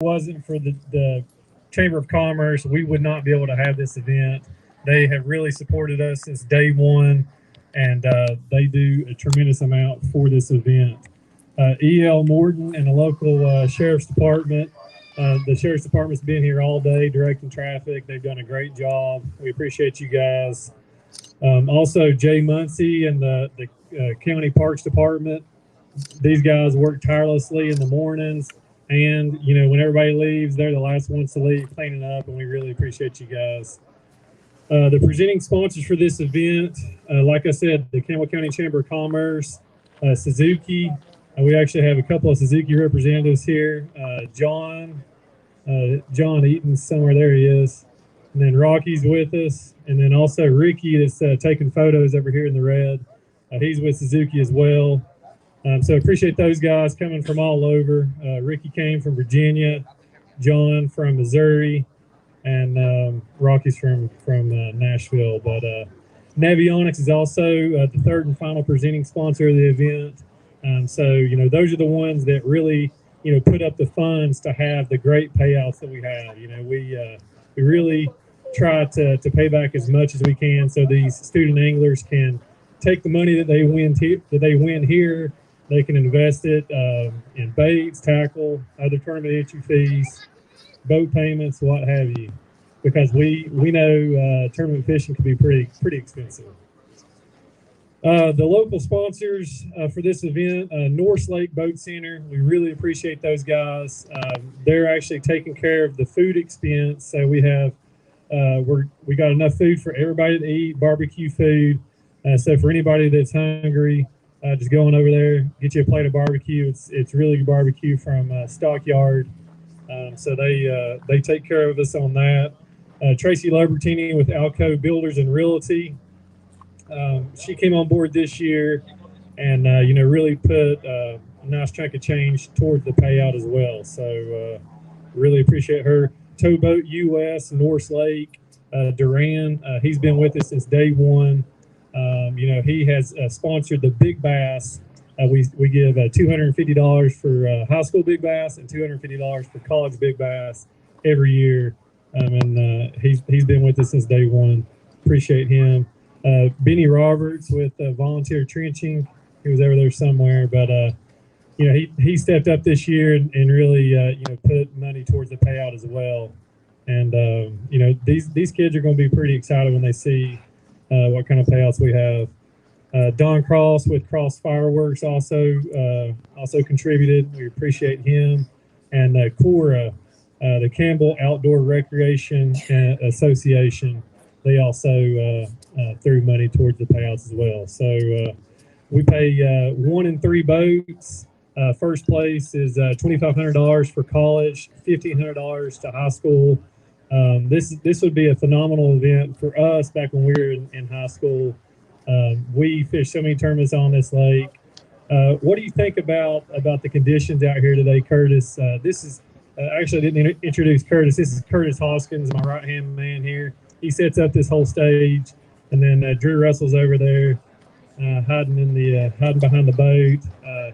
wasn't for the Chamber of Commerce, we would not be able to have this event. They have really supported us since day one, and they do a tremendous amount for this event. E.L. Morton and the local sheriff's department. The sheriff's department's been here all day directing traffic. They've done a great job. We appreciate you guys. Also, Jay Muncie and the county parks department. These guys work tirelessly in the mornings, and when everybody leaves, they're the last ones to leave cleaning up, and we really appreciate you guys. The presenting sponsors for this event, like I said, the Campbell County Chamber of Commerce, Suzuki. We actually have a couple of Suzuki representatives here. John Eaton, somewhere there he is. And then Rocky's with us. And then also Ricky that's taking photos over here in the red. He's with Suzuki as well. So appreciate those guys coming from all over. Ricky came from Virginia, John from Missouri, and Rocky's from Nashville. But Navionics is also the third and final presenting sponsor of the event. So those are the ones that really put up the funds to have the great payouts that we have. We really try to pay back as much as we can, so these student anglers can take the money that they win here. They can invest it in baits, tackle, other tournament entry fees, boat payments, what have you, because we know tournament fishing can be pretty expensive. The local sponsors for this event, Norris Lake Boat Center, we really appreciate those guys. They're actually taking care of the food expense, so we have we got enough food for everybody to eat, barbecue food. So for anybody that's hungry, just go on over there, get you a plate of barbecue. It's really good barbecue from Stockyard. So they take care of us on that. Tracy Lobertini with Alco Builders and Realty. She came on board this year and, really put a nice chunk of change towards the payout as well. So really appreciate her. Towboat US, Norris Lake, Duran, he's been with us since day one. He has sponsored the Big Bass. We give $250 for high school Big Bass and $250 for college Big Bass every year. And he's been with us since day one. Appreciate him. Benny Roberts with Volunteer Trenching. He was over there somewhere, but he stepped up this year and really put money towards the payout as well. And these kids are going to be pretty excited when they see what kind of payouts we have. Don Cross with Cross Fireworks also contributed. We appreciate him. And Cora, the Campbell Outdoor Recreation Association, they also threw money towards the payouts as well. So we pay 1 in 3 boats. First place is $2,500 for college, $1,500 to high school. This would be a phenomenal event for us back when we were in high school. We fished so many tournaments on this lake. What do you think about the conditions out here today, Curtis? This is actually I didn't introduce Curtis. This is Curtis Hoskins, my right-hand man here. He sets up this whole stage, and then Drew Russell's over there hiding behind the boat.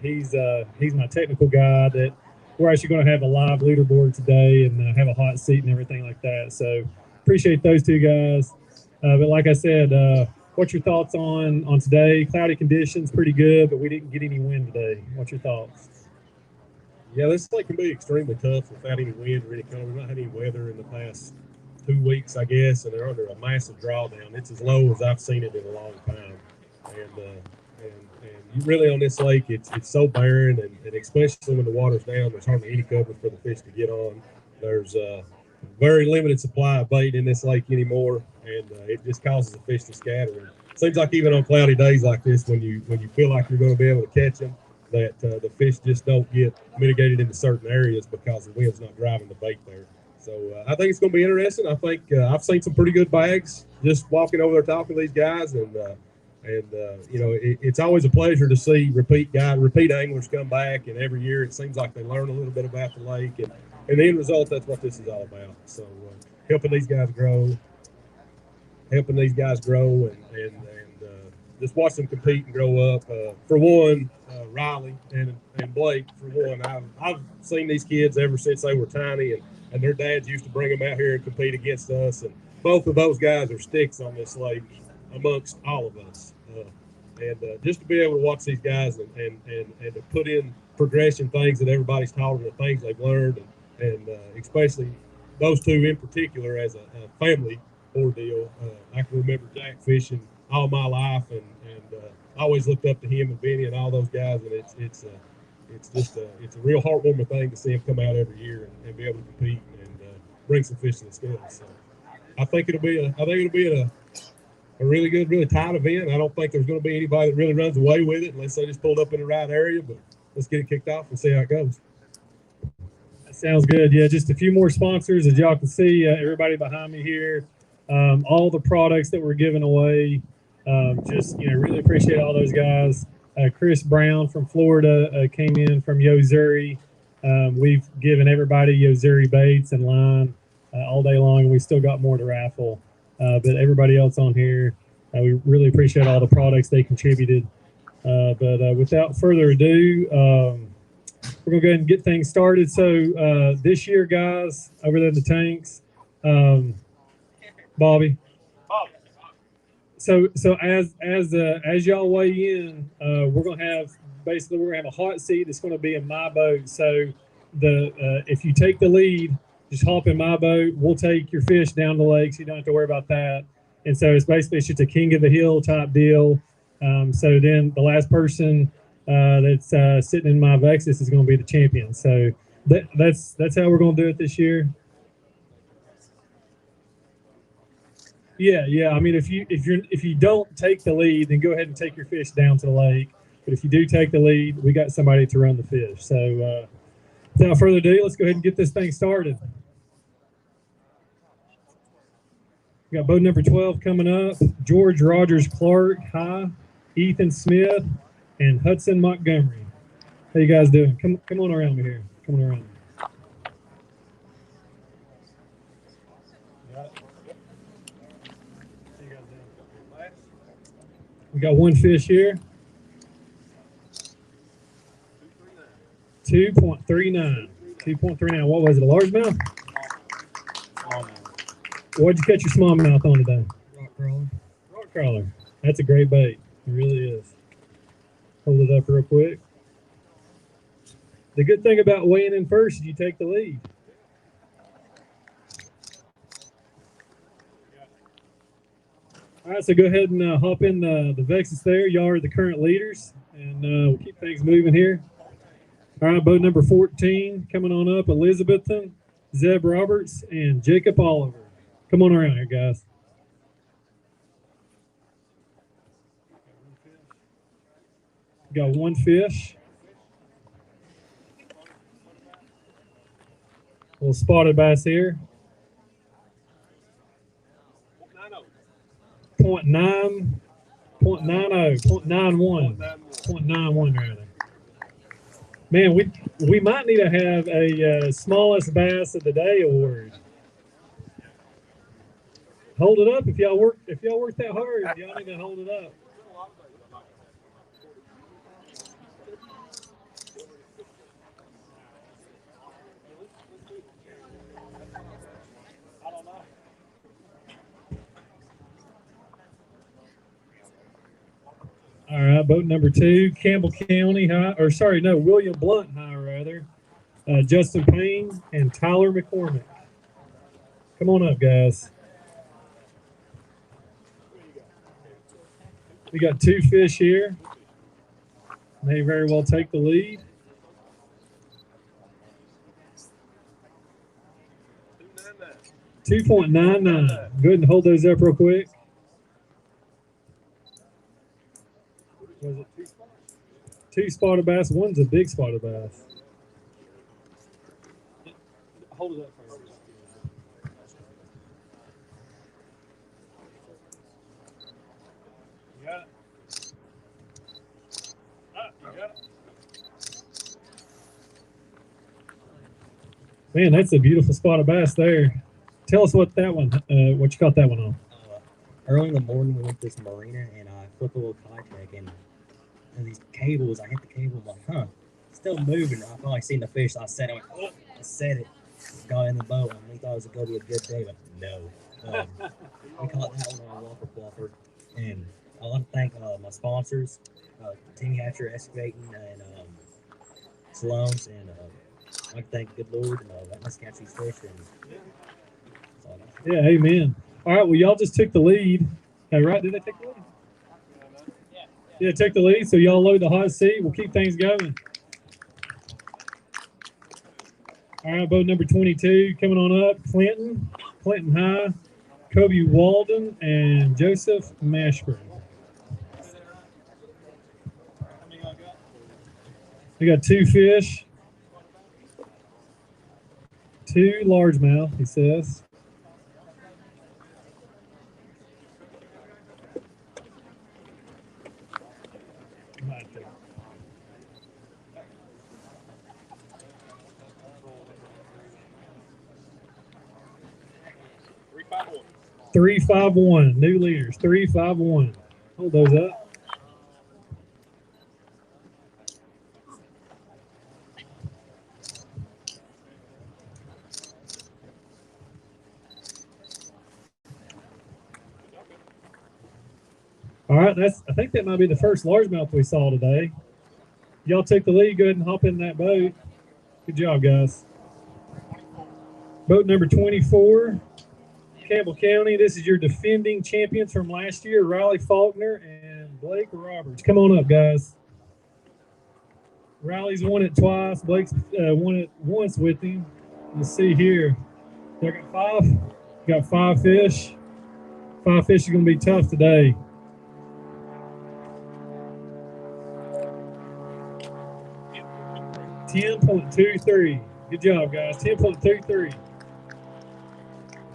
He's my technical guy. That we're actually going to have a live leaderboard today and have a hot seat and everything like that. So appreciate those two guys. But like I said, what's your thoughts on today? Cloudy conditions, pretty good, but we didn't get any wind today. What's your thoughts? Yeah, this lake can be extremely tough without any wind or any kind. We've not had any weather in the past 2 weeks, I guess, and they're under a massive drawdown. It's as low as I've seen it in a long time. And really on this lake, it's so barren, and especially when the water's down, there's hardly any cover for the fish to get on. There's a very limited supply of bait in this lake anymore, and it just causes the fish to scatter. It seems like even on cloudy days like this, when you feel like you're going to be able to catch them, that the fish just don't get mitigated into certain areas because the wind's not driving the bait there. So I think it's going to be interesting. I think I've seen some pretty good bags just walking over there talking to these guys, and it's always a pleasure to see repeat anglers come back, and every year it seems like they learn a little bit about the lake, and the end result, that's what this is all about. So helping these guys grow, and just watch them compete and grow up. For one, Riley and Blake, for one. I've seen these kids ever since they were tiny, and their dads used to bring them out here and compete against us. And both of those guys are sticks on this lake amongst all of us. Just to be able to watch these guys and to put in progression things that everybody's taught them, the things they've learned, and especially those two in particular as a family ordeal. I can remember Jack fishing all my life, and I always looked up to him and Benny and all those guys, and it's just a real heartwarming thing to see them come out every year and be able to compete and bring some fish to the scales. So I think it'll be a really good, really tight event. I don't think there's going to be anybody that really runs away with it unless they just pulled up in the right area. But let's get it kicked off and see how it goes. That sounds good. Yeah, just a few more sponsors. As y'all can see, everybody behind me here, all the products that we're giving away. Really appreciate all those guys. Chris Brown from Florida came in from Yozuri. We've given everybody Yozuri baits and line all day long, and we still got more to raffle. But everybody else on here, we really appreciate all the products they contributed. But without further ado, we're going to go ahead and get things started. So this year, guys, over there in the tanks, Bobby. So as y'all weigh in, we're gonna have a hot seat that's going to be in my boat. So if you take the lead, just hop in my boat. We'll take your fish down the lake, so you don't have to worry about that. And so it's just a king of the hill type deal. So then the last person that's sitting in my Vexus is going to be the champion. So that's how we're going to do it this year. Yeah. I mean, if you don't take the lead, then go ahead and take your fish down to the lake. But if you do take the lead, we got somebody to run the fish. So without further ado, let's go ahead and get this thing started. We got boat number 12 coming up. George Rogers Clark, hi. Ethan Smith, and Hudson Montgomery. How you guys doing? Come on around me here. Come on around. We got one fish here. 2.39. 2.39. What was it? A largemouth? What'd you catch your smallmouth on today? Rock crawler. Rock crawler. That's a great bait. It really is. Hold it up real quick. The good thing about weighing in first is you take the lead. All right, so go ahead and hop in the Vexus there. Y'all are the current leaders, and we'll keep things moving here. All right, boat number 14 coming on up, Elizabethan, Zeb Roberts, and Jacob Oliver. Come on around here, guys. Got one fish. Little spotted bass here. 0.90, 0.91 rather. Man, we might need to have a smallest bass of the day award. Hold it up if y'all work that hard. Y'all need to hold it up. All right, boat number 2, Campbell County High, William Blunt High, rather. Justin Payne and Tyler McCormick. Come on up, guys. We got 2 fish here. May very well take the lead. $2.99. Go ahead and hold those up real quick. Was it 2 spotted bass? One's a big spotted bass. Hold it up first. You got it? You got it? Man, that's a beautiful spotted bass there. Tell us what you caught that one on. Early in the morning, we went to this marina and I flipped a little kayak and and these cables. I hit the cable. I'm like, huh, still moving. I finally seen the fish. So I set it. I went, oh, I set it. Got in the boat, and we thought it was going to be a good day, but no. We caught that one on a whopper flopper, and I want to thank my sponsors, Team Hatcher Excavating and Sloan's, and I like to thank the good Lord and letting us catch these fish. And that's all I got. Yeah, amen. All right, well, y'all just took the lead. Right? Did they take the lead? Yeah, take the lead. So y'all load the hot seat. We'll keep things going. All right, boat number 22 coming on up. Clinton High, Kobe Walden, and Joseph Mashburn. We got 2 fish, 2 largemouth, he says. Three, 5, 1. New leaders. 3, 5, 1. Hold those up. All right, I think that might be the first largemouth we saw today. Y'all took the lead. Go ahead and hop in that boat. Good job, guys. Boat number 24, Campbell County. This is your defending champions from last year, Riley Faulkner and Blake Roberts. Come on up, guys. Riley's won it twice. Blake's won it once with him. Let's see here. They got 5. Got 5 fish. 5 fish is going to be tough today. $10.23. Good job, guys. 10.23.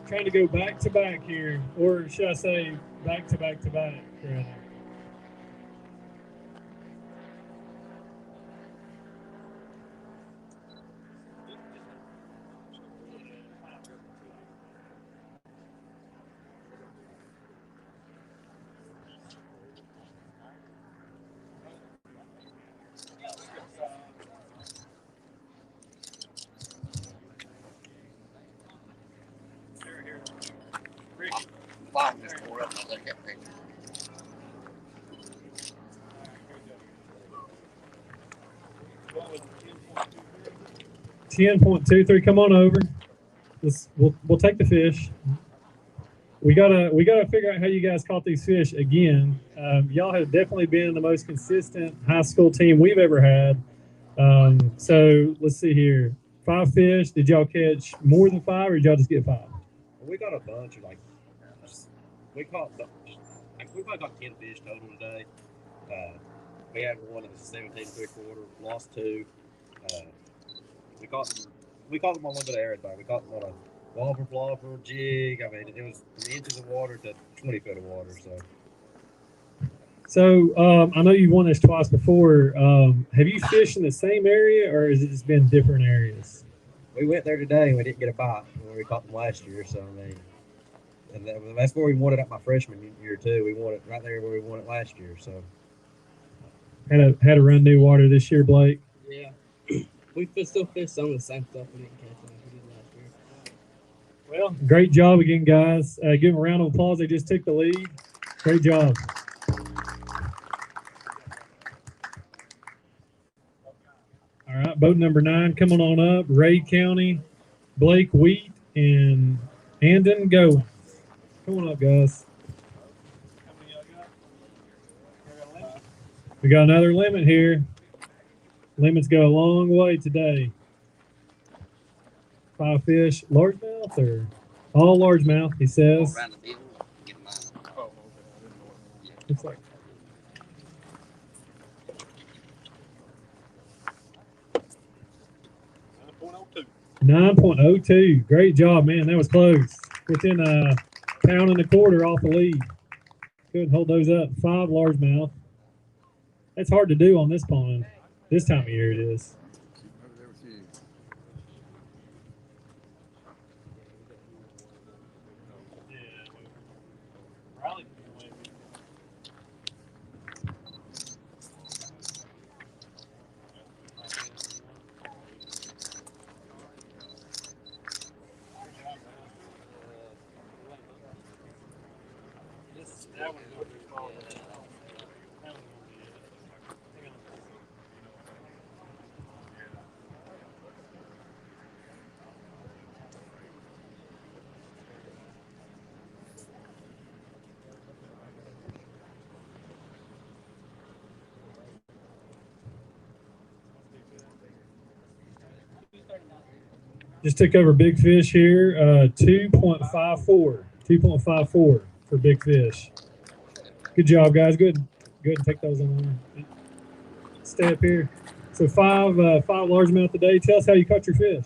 Trying to go back to back here, or should I say back to back to back? Rather. $10.23. Come on over. We'll take the fish. We gotta figure out how you guys caught these fish again. Y'all have definitely been the most consistent high school team we've ever had. So let's see here. 5 fish. Did y'all catch more than 5, or did y'all just get 5? We got a bunch of we probably got 10 fish total today. We had one that was 17 3/4, lost 2. We caught them on a little bit of everything. We caught them on a whopper, flopper, jig. I mean, it was from inches of water to 20 foot of water. So I know you've won this twice before. Have you fished in the same area, or has it just been different areas? We went there today and we didn't get a bite when we caught them last year. So I mean, and that's where we won it at my freshman year too. We won it right there where we won it last year. So had to run new water this year, Blake. Yeah, we still fish some of the same stuff we didn't catch like we did last year. Well, great job again, guys. Give them a round of applause. They just took the lead. Great job. All right, boat number 9 coming on up. Ray County, Blake Wheat, and Andon Go. Come on up, guys. We got another limit here. Limits go a long way today. 5 fish, largemouth or all largemouth, he says. Looks like 9.02. Great job, man. That was close. Within a pound and a quarter off the lead. Couldn't hold those up. 5 largemouth. That's hard to do on this pond. This time of year it is. Just took over big fish here. 2.54. 2.54 for big fish. Good job, guys. Good. Go ahead and take those on. Stay up here. So five largemouth today. Tell us how you caught your fish.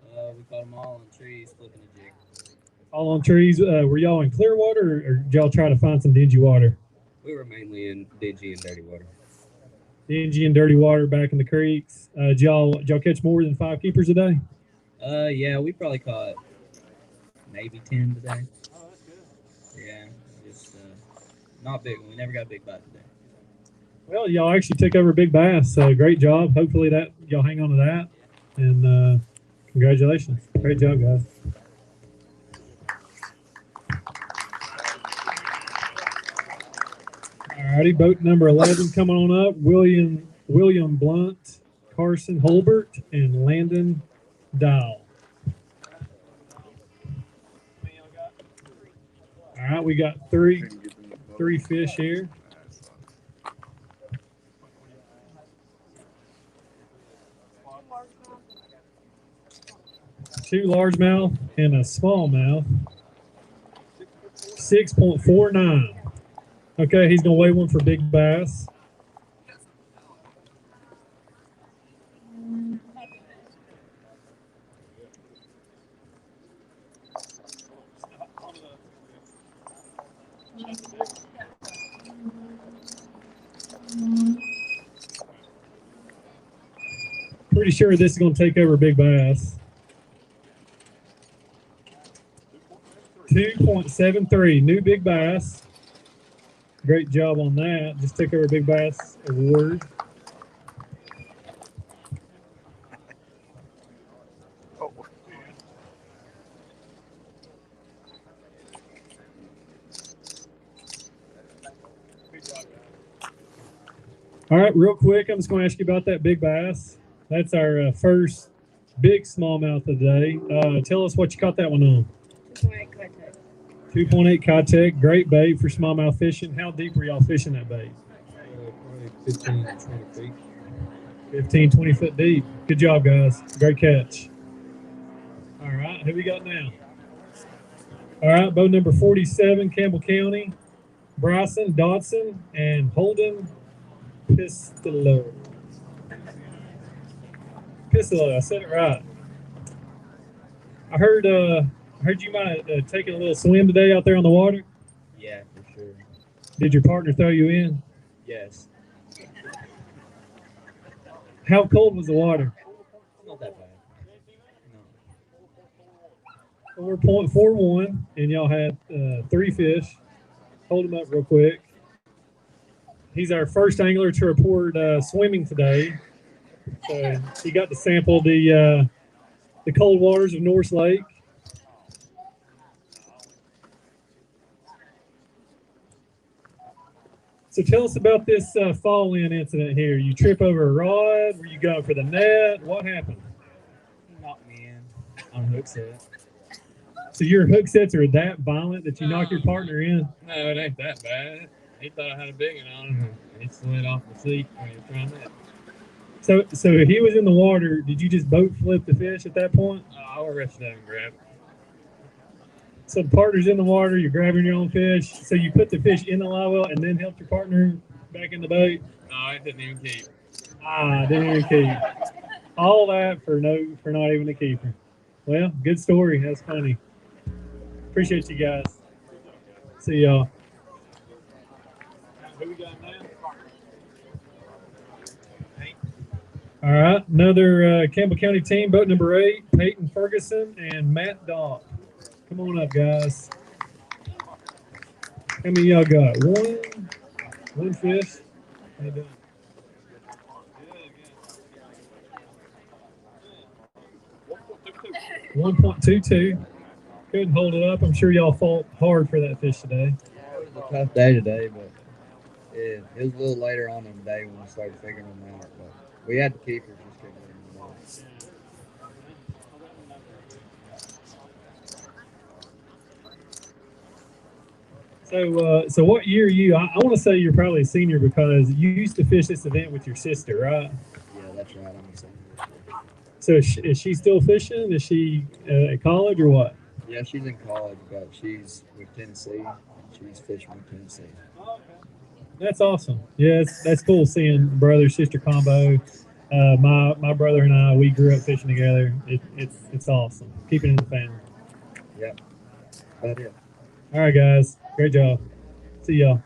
We caught them all on trees, flipping a jig. All on trees. Were y'all in clear water, or did y'all try to find some dingy water? We were mainly in dingy and dirty water. Dingy and dirty water back in the creeks. Did y'all catch more than 5 keepers a day? Yeah, we probably caught maybe 10 today. Oh, that's good. Yeah, just not big. We never got a big bite today. Well, y'all actually took over big bass, so great job. Hopefully that y'all hang on to that, and congratulations. Great job, guys. Alrighty, boat number 11 coming on up. William Blunt, Carson Holbert, and Landon Dial. All right, we got three fish here. Two largemouth and a smallmouth. 6.49. Okay, he's gonna weigh one for big bass. Pretty sure this is gonna take over big bass. 2.73, new big bass. Great job on that. Just took over big bass award. All right, real quick, I'm just going to ask you about that big bass. That's our first big smallmouth of the day. Tell us what you caught that one on. 2.8 Cotec, great bait for smallmouth fishing. How deep were y'all fishing that bait? Probably 15 to 20 feet. 15, 20 foot deep. Good job, guys. Great catch. All right, who we got now? All right, boat number 47, Campbell County. Bryson Dodson and Holden Pistolo. I said it right. I heard you might have taken a little swim today out there on the water. Yeah, for sure. Did your partner throw you in? Yes. How cold was the water? Not that bad. No. 4.41, and y'all had 3 fish. Hold him up real quick. He's our first angler to report swimming today. So he got to sample the cold waters of Norris Lake. So tell us about this fall-in incident here. You trip over a rod? Were you going for the net? What happened? He knocked me in on a hook set. So your hook sets are that violent that you knock your partner in? No, it ain't that bad. He thought I had a big one on him, and he slid off the seat when he was trying that. So he was in the water. Did you just boat flip the fish at that point? I was resting down and grabbed it. So the partner's in the water, you're grabbing your own fish. So you put the fish in the live well and then helped your partner back in the boat? No, it didn't even keep. Didn't even keep. All that for not even a keeper. Well, good story. That's funny. Appreciate you guys. See y'all. Who we got now? All right, another Campbell County team, boat number 8, Peyton Ferguson and Matt Daw. Come on up, guys. How many y'all got? One fish. How you doing? 1.22. Couldn't hold it up. I'm sure y'all fought hard for that fish today. was a tough day today, but it was a little later on in the day when we started figuring them out. But we had the keepers, just couldn't get them all. So what year are you? I want to say you're probably a senior because you used to fish this event with your sister, right? Yeah, that's right. I'm the same. So is she still fishing? Is she at college or what? Yeah, she's in college, but she's with Tennessee. She's fishing with Tennessee. That's awesome. Yeah, that's cool seeing brother sister combo. My brother and I, we grew up fishing together. It's awesome. Keeping it in the family. Yep. About it. All right, guys. Great job. See y'all.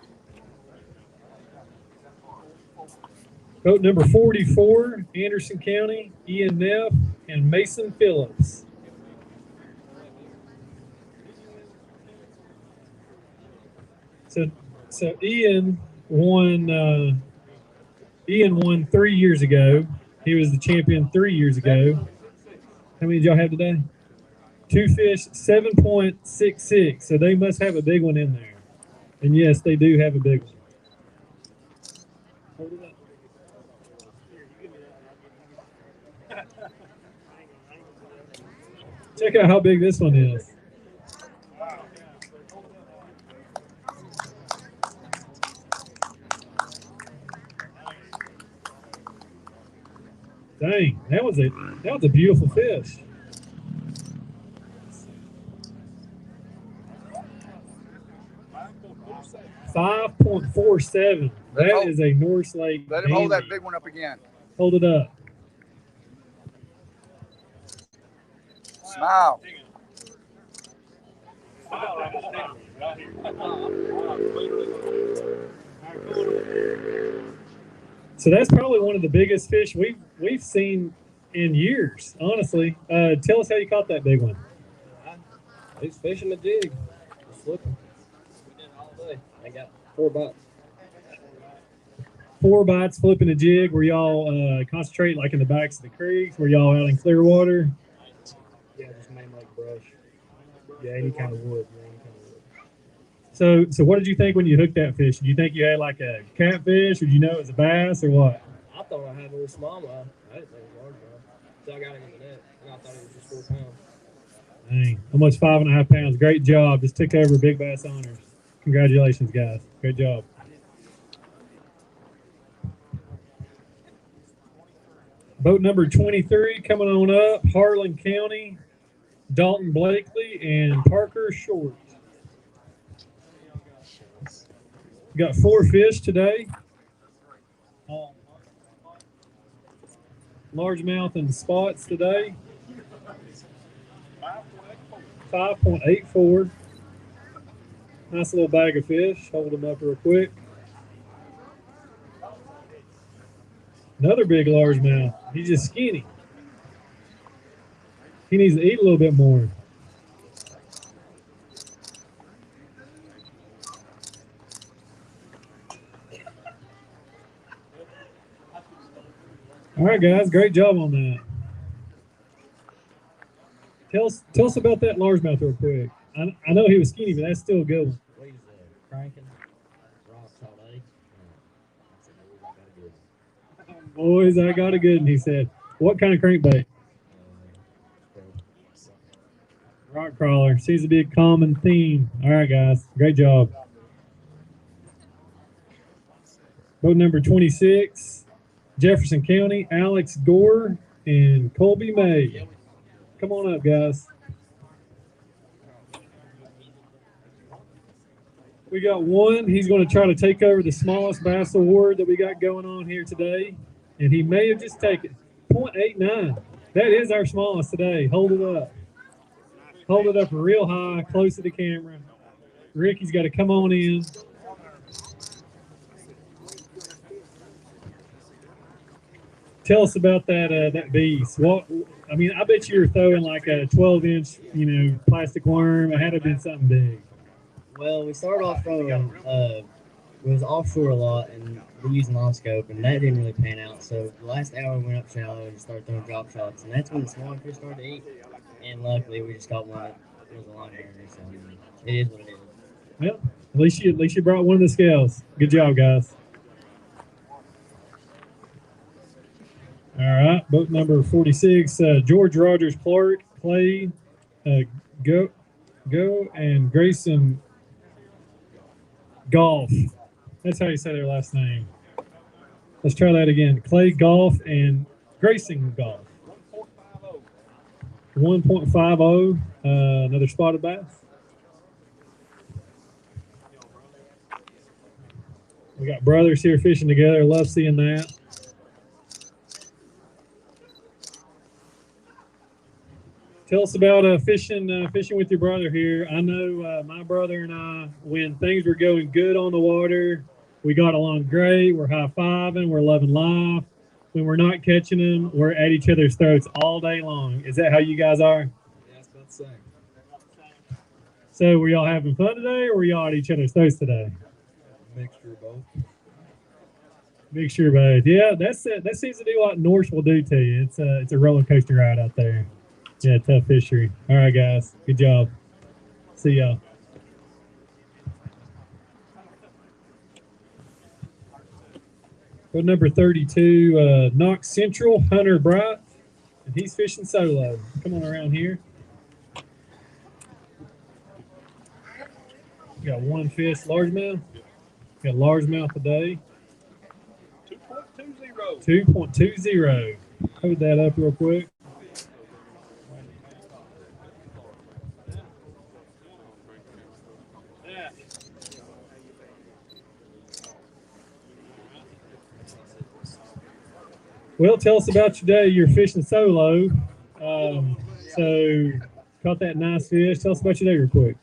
Boat number 44, Anderson County, Ian Neff and Mason Phillips. So Ian won 3 years ago. He was the champion 3 years ago. How many did y'all have today? 2 fish, 7.66. So they must have a big one in there. And yes, they do have a big one. Hold it up. Check out how big this one is. Dang, that was a beautiful fish. $5.47. That is a Norris Lake. Let him hold that big one up again. Hold it up. Smile. So that's probably one of the biggest fish we've seen in years, honestly. Tell us how you caught that big one. He's fishing the jig. Just flipping. We did it all day. I got 4 bites. 4 bites, flipping a jig. Were y'all concentrate like in the backs of the creeks? Were y'all out in clear water? Yeah, just main lake brush. Yeah, any kind of wood. So what did you think when you hooked that fish? Did you think you had like a catfish, or did you know it was a bass, or what? I thought I had a little smallmouth. I didn't think it was largemouth. So I got him in the net, and I thought it was just 4 pounds. Dang, almost 5.5 pounds. Great job. Just took over big bass honors. Congratulations, guys. Great job. Boat number 23 coming on up, Harlan County, Dalton Blakely and Parker Short. We got 4 fish today. Largemouth and spots today. 5.84. Nice little bag of fish. Hold them up real quick. Another big largemouth. He's just skinny. He needs to eat a little bit more. All right, guys. Great job on that. Tell us about that largemouth real quick. I know he was skinny, but that's still a good one. What is cranking? Rocks all day. Boys, I got a good one, he said. What kind of crankbait? Rock crawler. Seems to be a common theme. All right, guys. Great job. Boat number 26, Jefferson County, Alex Gore and Colby May. Come on up, guys. We got one. He's going to try to take over the smallest bass award that we got going on here today. And he may have just taken 0.89. That is our smallest today. Hold it up. Hold it up real high, close to the camera. Ricky's got to come on in. Tell us about that beast. What I mean, I bet you were throwing like a 12-inch, plastic worm. It had to have been something big. Well, we started off throwing, it was offshore a lot, and we used non-scope, and that didn't really pan out. So the last hour we went up shallow and started throwing drop shots, and that's when the smaller fish started to eat. And luckily, we just got one that was a line barrier, so it is what it is. Well, At least you brought one of the scales. Good job, guys. All right, boat number 46, George Rogers Clark, Clay, Go, and Grayson Golf. That's how you say their last name. Let's try that again. Clay Golf and Grayson Golf. 1.50. Another spotted bass. We got brothers here fishing together. Love seeing that. Tell us about fishing with your brother here. I know my brother and I, when things were going good on the water, we got along great. We're high-fiving. We're loving life. When we're not catching them, we're at each other's throats all day long. Is that how you guys are? Yeah, that's about the same. So were y'all having fun today, or were y'all at each other's throats today? Mixture of both. Mixture of both. Yeah, that's it. That seems to be what Norris will do to you. It's a roller coaster ride out there. Yeah, tough fishery. All right, guys. Good job. See y'all. Boat number 32, Knox Central, Hunter Bright, and he's fishing solo. Come on around here. Got one fish, largemouth. Got largemouth today. 2.20. 2.20. Hold that up real quick. Well, tell us about your day. You're fishing solo. So caught that nice fish. Tell us about your day real quick.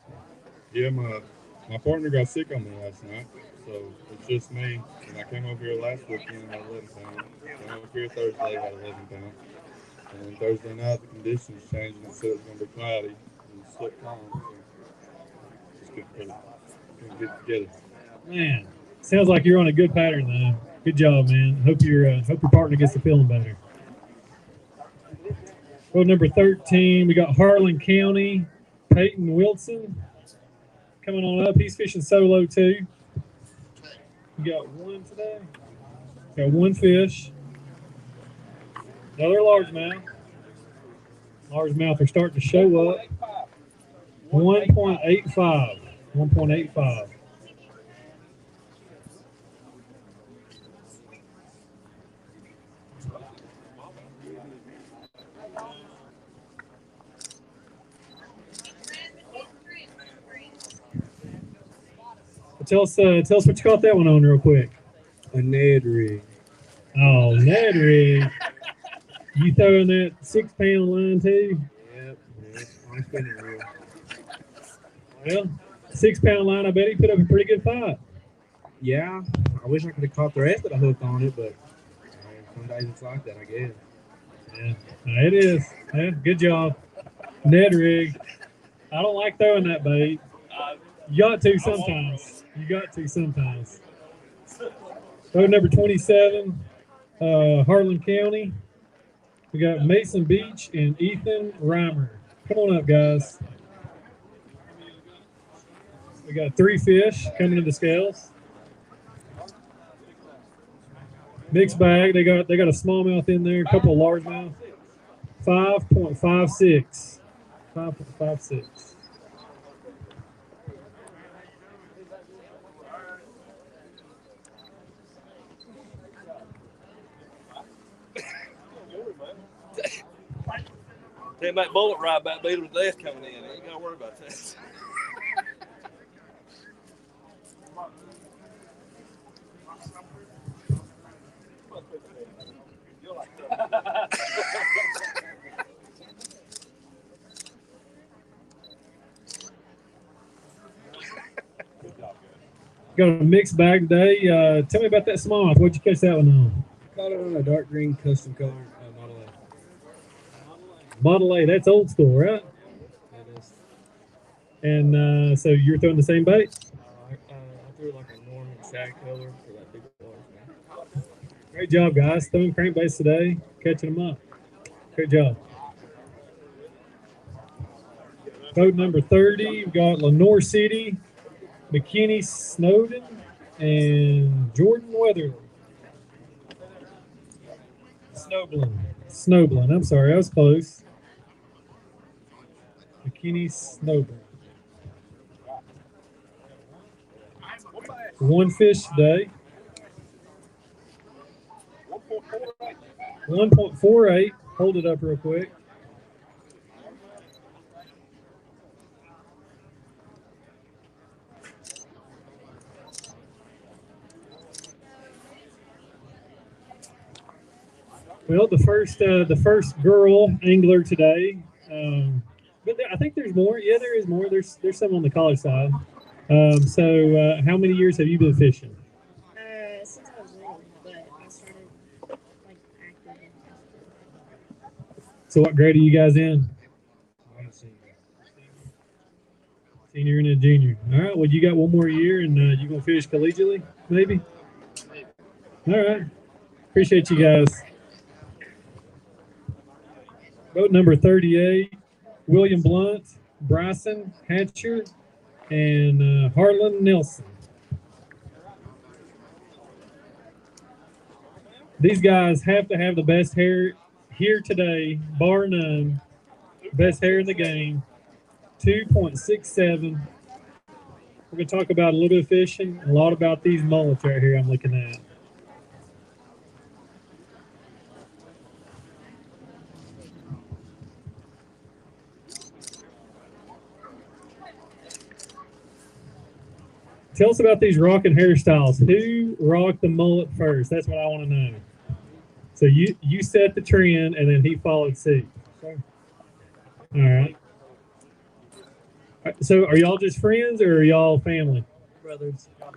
Yeah, my partner got sick on me last night, so it's just me. And I came over here last weekend and had 11 pounds. Came over here Thursday, had 11 pounds. And then Thursday night, the conditions changed and said it was going to be cloudy and slick calm. So just couldn't get it together. Man, sounds like you're on a good pattern though. Good job, man. Hope your partner gets to feeling better. Boat number 13, we got Harlan County, Peyton Wilson coming on up. He's fishing solo too. We got one today. Got one fish. Another largemouth. Largemouth are starting to show up. 1.85. 1.85. Tell us what you caught that one on real quick. A Ned rig. Oh, Ned rig. You throwing that 6-pound line too? Yep. I'm spinning reel. Well, 6-pound line, I bet he put up a pretty good fight. Yeah. I wish I could have caught the rest of the hook on it, but some days it's like that, I guess. Yeah, it is. Yeah, good job. Ned rig. I don't like throwing that bait. You got to sometimes. Boat number 27, Harlan County. We got Mason Beach and Ethan Reimer. Come on up, guys. We got 3 fish coming to the scales. Mixed bag. They got a smallmouth in there, a couple of largemouth. 5.56. 5.56. Take that bullet ride back, beat with death coming in. You ain't got to worry about that. Got a mixed bag today. Tell me about that smallmouth. What'd you catch that one on? Caught it on a dark green custom color Model A. Model A. That's old school, right? That is. And so you're throwing the same bait? I threw like a Norman shag color for that big large. Great job, guys. Throwing crankbaits today, catching them up. Great job. Boat number 30, we've got Lenore City, McKinney Snowden, and Jordan Weatherly. Snowblin. I'm sorry, I was close. McKinney Snowblin. One fish today. 1.48. Hold it up real quick. Well, the first girl angler today, but I think there's more. Yeah, there is more. There's some on the college side. So, how many years have you been fishing? Since I was little, but I started like active in high school. So, what grade are you guys in? Senior and a junior. All right. Well, you got one more year, and you gonna finish collegiately, maybe. All right. Appreciate you guys. Boat number 38, William Blunt, Bryson Hatcher, and Harlan Nelson. These guys have to have the best hair here today, bar none. Best hair in the game, 2.67. We're going to talk about a little bit of fishing, a lot about these mullets right here I'm looking at. Tell us about these rocking hairstyles. Who rocked the mullet first? That's what I want to know. So you set the trend, and then he followed suit. All right. So are y'all just friends, or are y'all family? Brothers. All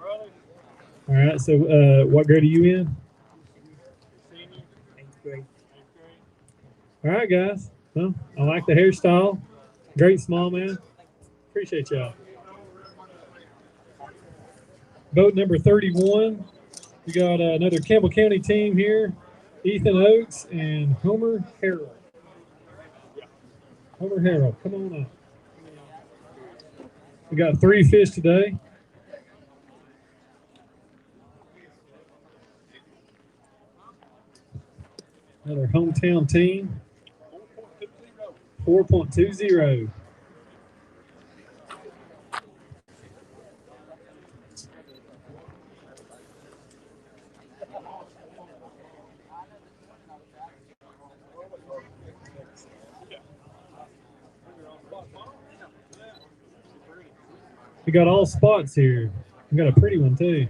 right. So what grade are you in? Eighth grade. All right, guys. Well, I like the hairstyle. Great small man. Appreciate y'all. Boat number 31. We got another Campbell County team here. Ethan Oakes and Homer Harrell. Homer Harrell, come on up. We got 3 fish today. Another hometown team. 4.20. We got all spots here. We got a pretty one too.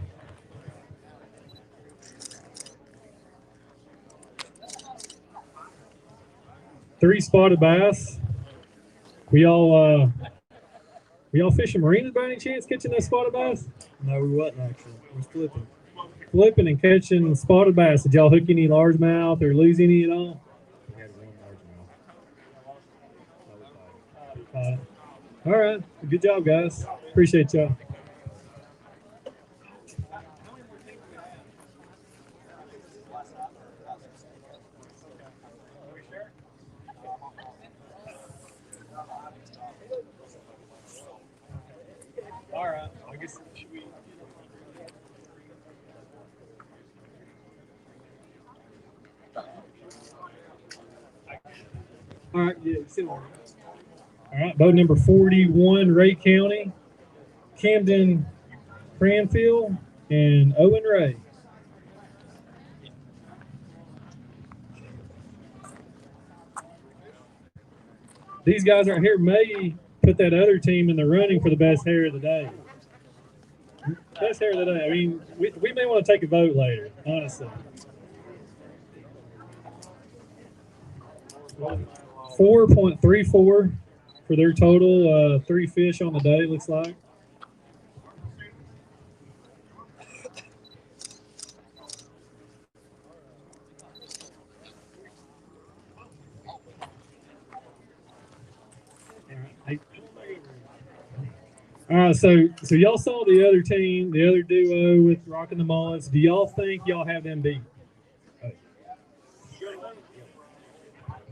Three spotted bass. We all fishing marinas by any chance, catching that spotted bass? No, we wasn't actually. We was flipping. Flipping and catching spotted bass. Did y'all hook any largemouth or lose any at all? We had one largemouth. All right. Good job, guys. Appreciate y'all. All right. I guess should we? All right. Yeah. All right. Boat number 41, Ray County, Camden Cranfield, and Owen Ray. These guys right here may put that other team in the running for the best hair of the day. Best hair of the day. I mean, we may want to take a vote later, honestly. 4.34 for their total. 3 fish on the day, looks like. All right, so y'all saw the other team, the other duo with Rocking the Mullets. Do y'all think y'all have them beat?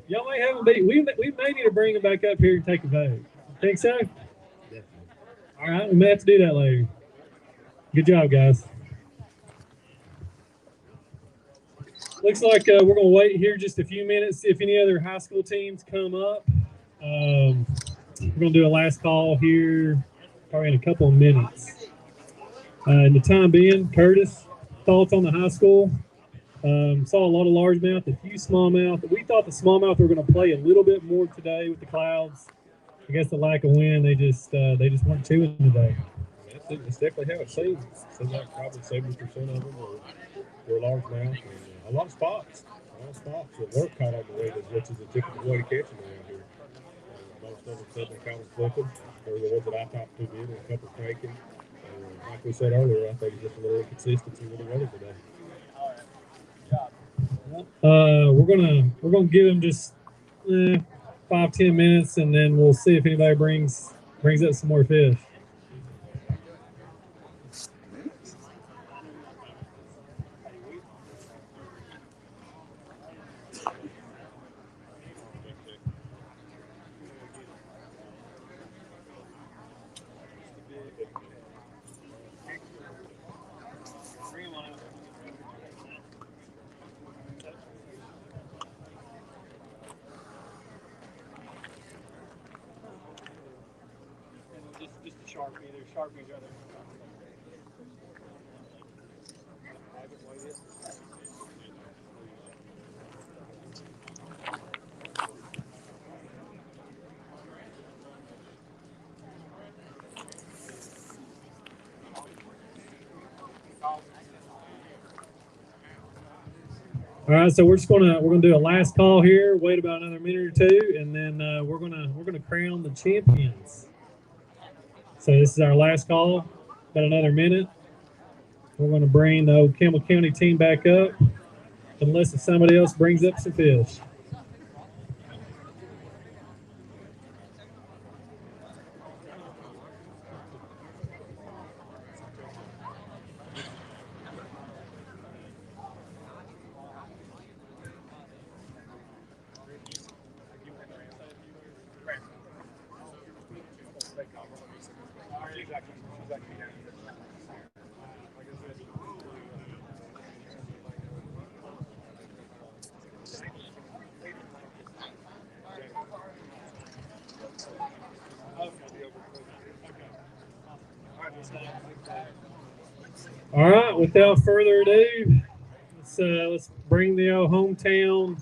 Y'all may have them beat. We may need to bring them back up here and take a vote. Think so? Definitely. All right, we may have to do that later. Good job, guys. Looks like we're going to wait here just a few minutes, see if any other high school teams come up. We're going to do a last call here probably in a couple of minutes. In the time being, Curtis, thoughts on the high school? Saw a lot of largemouth, a few smallmouth. We thought the smallmouth were going to play a little bit more today with the clouds. I guess the lack of wind, they just weren't chewing today. It's definitely how it seems. Seems like probably 70% of them were largemouth. And a lot of spots. A lot of spots that weren't caught on the rig, which is a typical way to catch them around here. Most of them said they caught them flipping. They were the ones that I talked to did, and a couple cranking. Like we said earlier, I think it's just a little inconsistency with the weather today. We're gonna give them just 5-10 minutes, and then we'll see if anybody brings up some more fish. Just a Sharpie. There's Sharpies right there. All right, so we're gonna do a last call here. Wait about another minute or two, and then we're gonna crown the champions. So this is our last call. About another minute. We're gonna bring the old Campbell County team back up, unless if somebody else brings up some fish. All right, without further ado, let's bring the hometown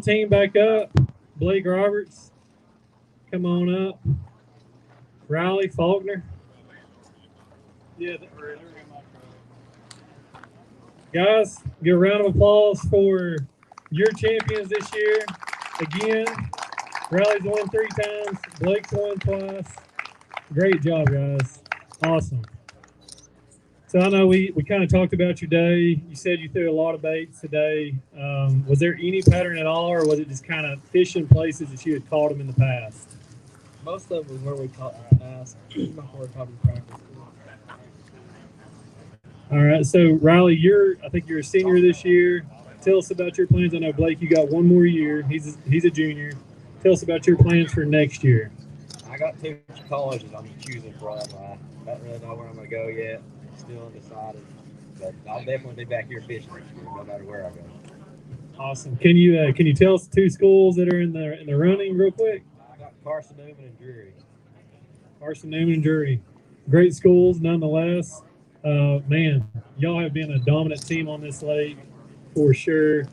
team back up. Blake Roberts, come on up. Riley Faulkner. Yeah, guys, give a round of applause for your champions this year. Again, Riley's won 3 times, Blake's won twice. Great job, guys. Awesome. So I know we kind of talked about your day. You said you threw a lot of baits today. Was there any pattern at all, or was it just kind of fishing places that you had caught them in the past? Most of them was where we caught in the past before we caught in practice. All right. So Riley, I think you're a senior this year. Tell us about your plans. I know Blake, you got one more year. He's a junior. Tell us about your plans for next year. I got 2 colleges I'm choosing from. I don't really know where I'm going to go yet. Still undecided. But I'll definitely be back here fishing next year, no matter where I go. Awesome. Can you tell us 2 schools that are in the running real quick? I got Carson Newman and Drury. Carson Newman and Drury. Great schools nonetheless. Man, y'all have been a dominant team on this lake for sure.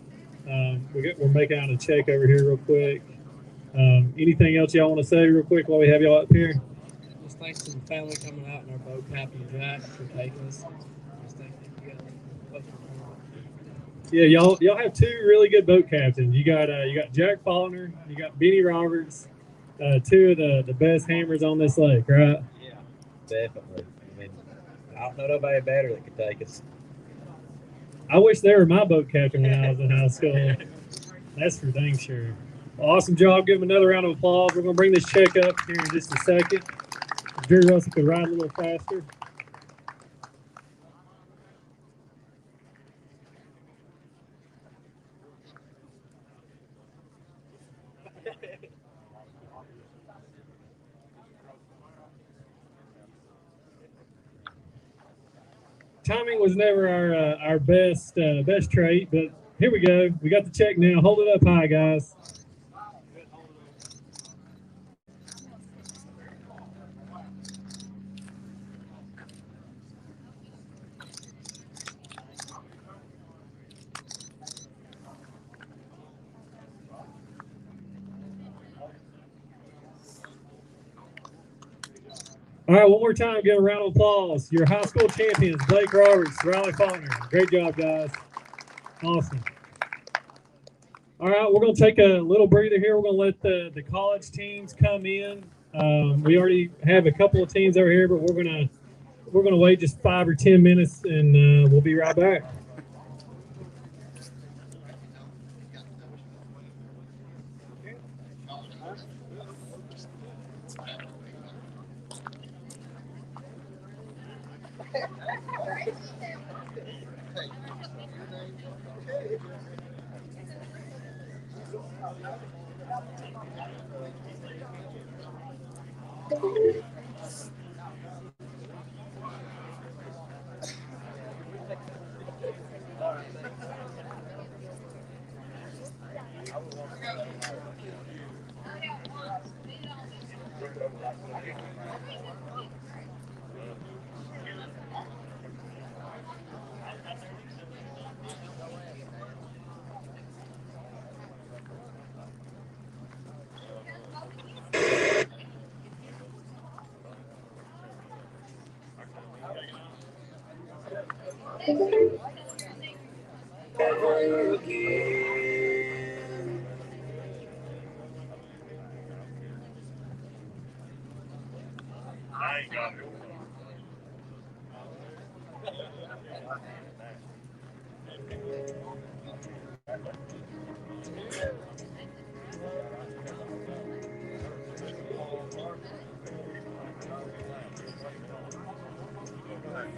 We're making out a check over here real quick. Anything else y'all want to say real quick while we have y'all up here? Just thanks to the family coming out and our boat captain Jack for taking us. Just thank you guys. Yeah, y'all have 2 really good boat captains. You got Jack Faulkner, you got Benny Roberts, 2 of the best hammers on this lake, right? Yeah, definitely. I mean, I don't know nobody better that could take us. I wish they were my boat captain when I was in high school. That's for dang sure. Awesome job. Give them another round of applause. We're going to bring this check up here in just a second. Drew Russell could ride a little faster. timing was never our best trait, but here we go. We got the check now. Hold it up high, guys. All right, one more time, give a round of applause. Your high school champions, Blake Roberts, Riley Faulkner. Great job, guys. Awesome. All right, we're going to take a little breather here. We're going to let the college teams come in. We already have a couple of teams over here, but we're going to wait just 5 or 10 minutes, and we'll be right back.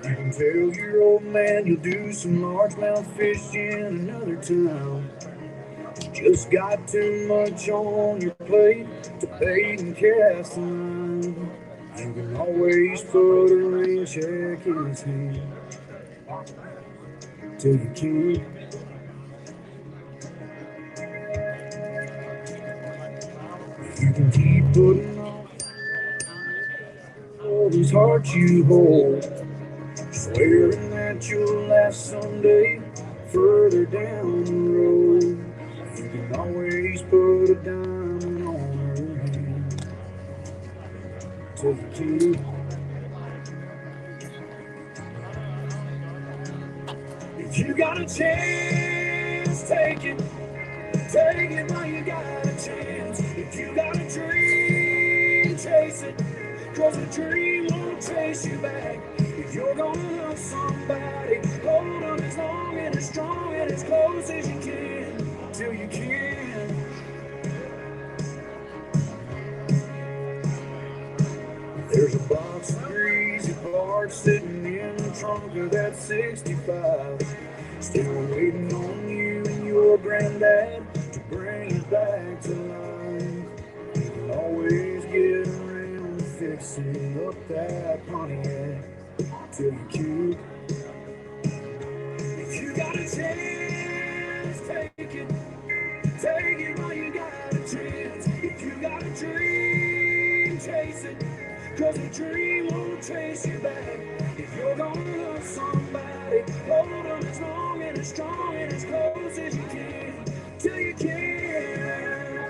You can tell your old man you'll do some largemouth fishing in another town. You just got too much on your plate to bait and cast a line. You can always put a rain check in his hand till you can't. You can keep putting on all these hearts you hold, swearing that you'll last someday further down the road. You can always put a diamond on her hand till you can't. If you got a chance, take it while you got a chance. If you got a dream, chase it, 'cause a dream won't chase you back. If you're gonna love somebody, hold on as long and as strong and as close as you can, till you can. There's a box of greasy parts sitting in the trunk of that 65, still waiting on you and your granddad to bring it back to life. You can always get around to fixing up that Pontiac till you can. If you got a chance, take it while you got a chance. If you got a dream, chase it, 'cause a dream won't chase you back. If you're gonna love somebody, hold on as long and as strong and as close as you can, till you can.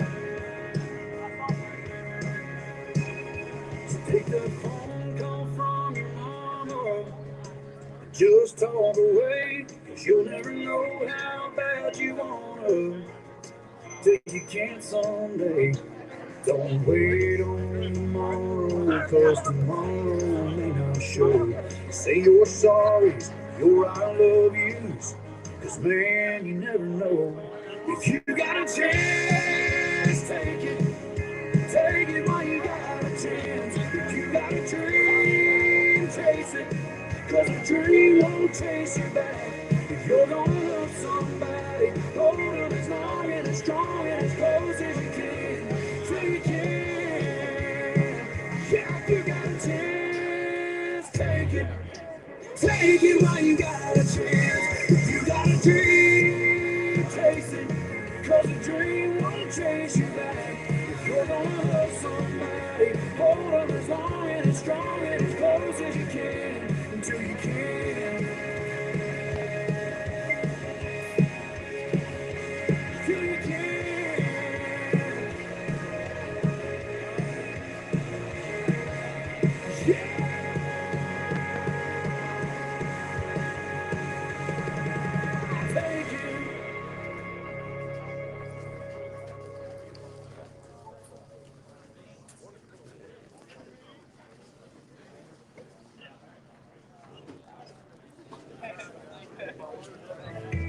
So take the phone call from your mama, just talk away, 'cause you'll never know how bad you wanna, till you can't someday. Don't wait on tomorrow, 'cause tomorrow may not show. Say your sorries, your I love yous, 'cause man, you never know. If you got a chance, take it while you got a chance. If you got a dream, chase it, 'cause a dream won't chase you back. If you're gonna love somebody, hold on as long and as strong and as close as you can, till you can. Yeah, if you got a chance, take Take it while you got a chance. If you got a dream, chase it. 'Cause a dream won't chase you back. If you're gonna love somebody, hold on as long and as strong and as close as you can until you can. Till you can. Yeah. Take it.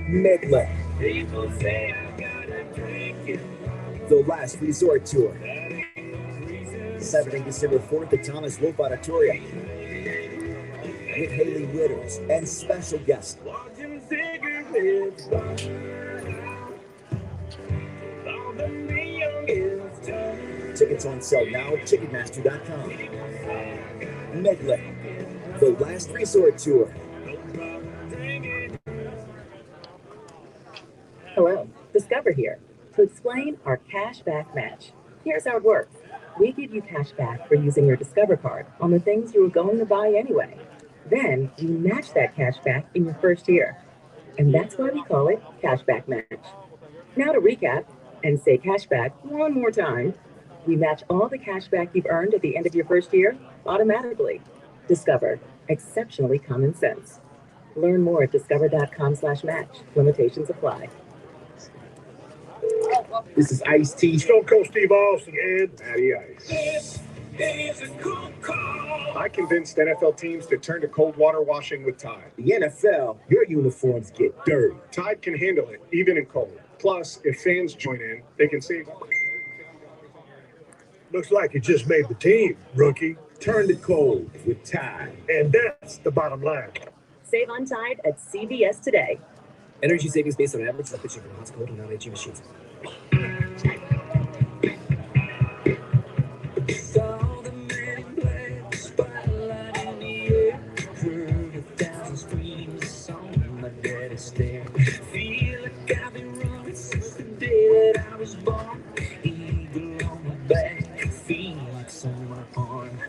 Midland, People say I gotta drink it. the last resort tour. That ain't no reason. Saturday, December 4th at Thomas Wolfe Auditorium. With Haley Witters and special guests. Watching cigarettes burn out. All the neon is done. Tickets on sale now at Ticketmaster.com. Midland, the last resort tour. Hello, Discover here to explain our cash back match. Here's how it works. We give you cash back for using your Discover card on the things you were going to buy anyway. Then we match that cash back in your first year. And that's why we call it Cashback Match. Now to recap and say cashback one more time. We match all the cash back you've earned at the end of your first year automatically. Discover, exceptionally common sense. Learn more at discover.com/match. Limitations apply. This is Ice-T. Stone Cold Steve Austin and Matty Ice. This is a cool call. I convinced NFL teams to turn to cold water washing with Tide. The NFL, your uniforms get dirty. Tide can handle it, even in cold. Plus, if fans join in, they can save. Looks like you just made the team, rookie. Turn to cold with Tide. And that's the bottom line. Save on Tide at CVS today. Energy savings based on average temperature from hot, cold, and non-HE machines. Saw the man in black, spotlight in the air. Heard 1,000 screams on my daddy's stair. Feel like I've been running since the day that I was born. Eagle on my back, Phoenix on my arm.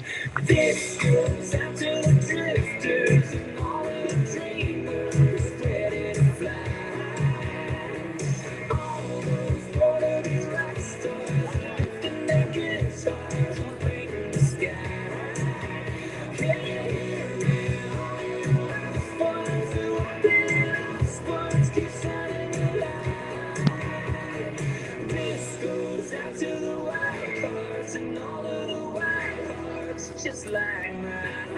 This goes out to the drifters and all of the dreamers ready to fly. All those wannabe rock stars lifting their guitars and painting the sky. Yeah, all you lost ones who are really lost ones keep shining your light. This goes out to the wild cards and all of the wild cards just like mine.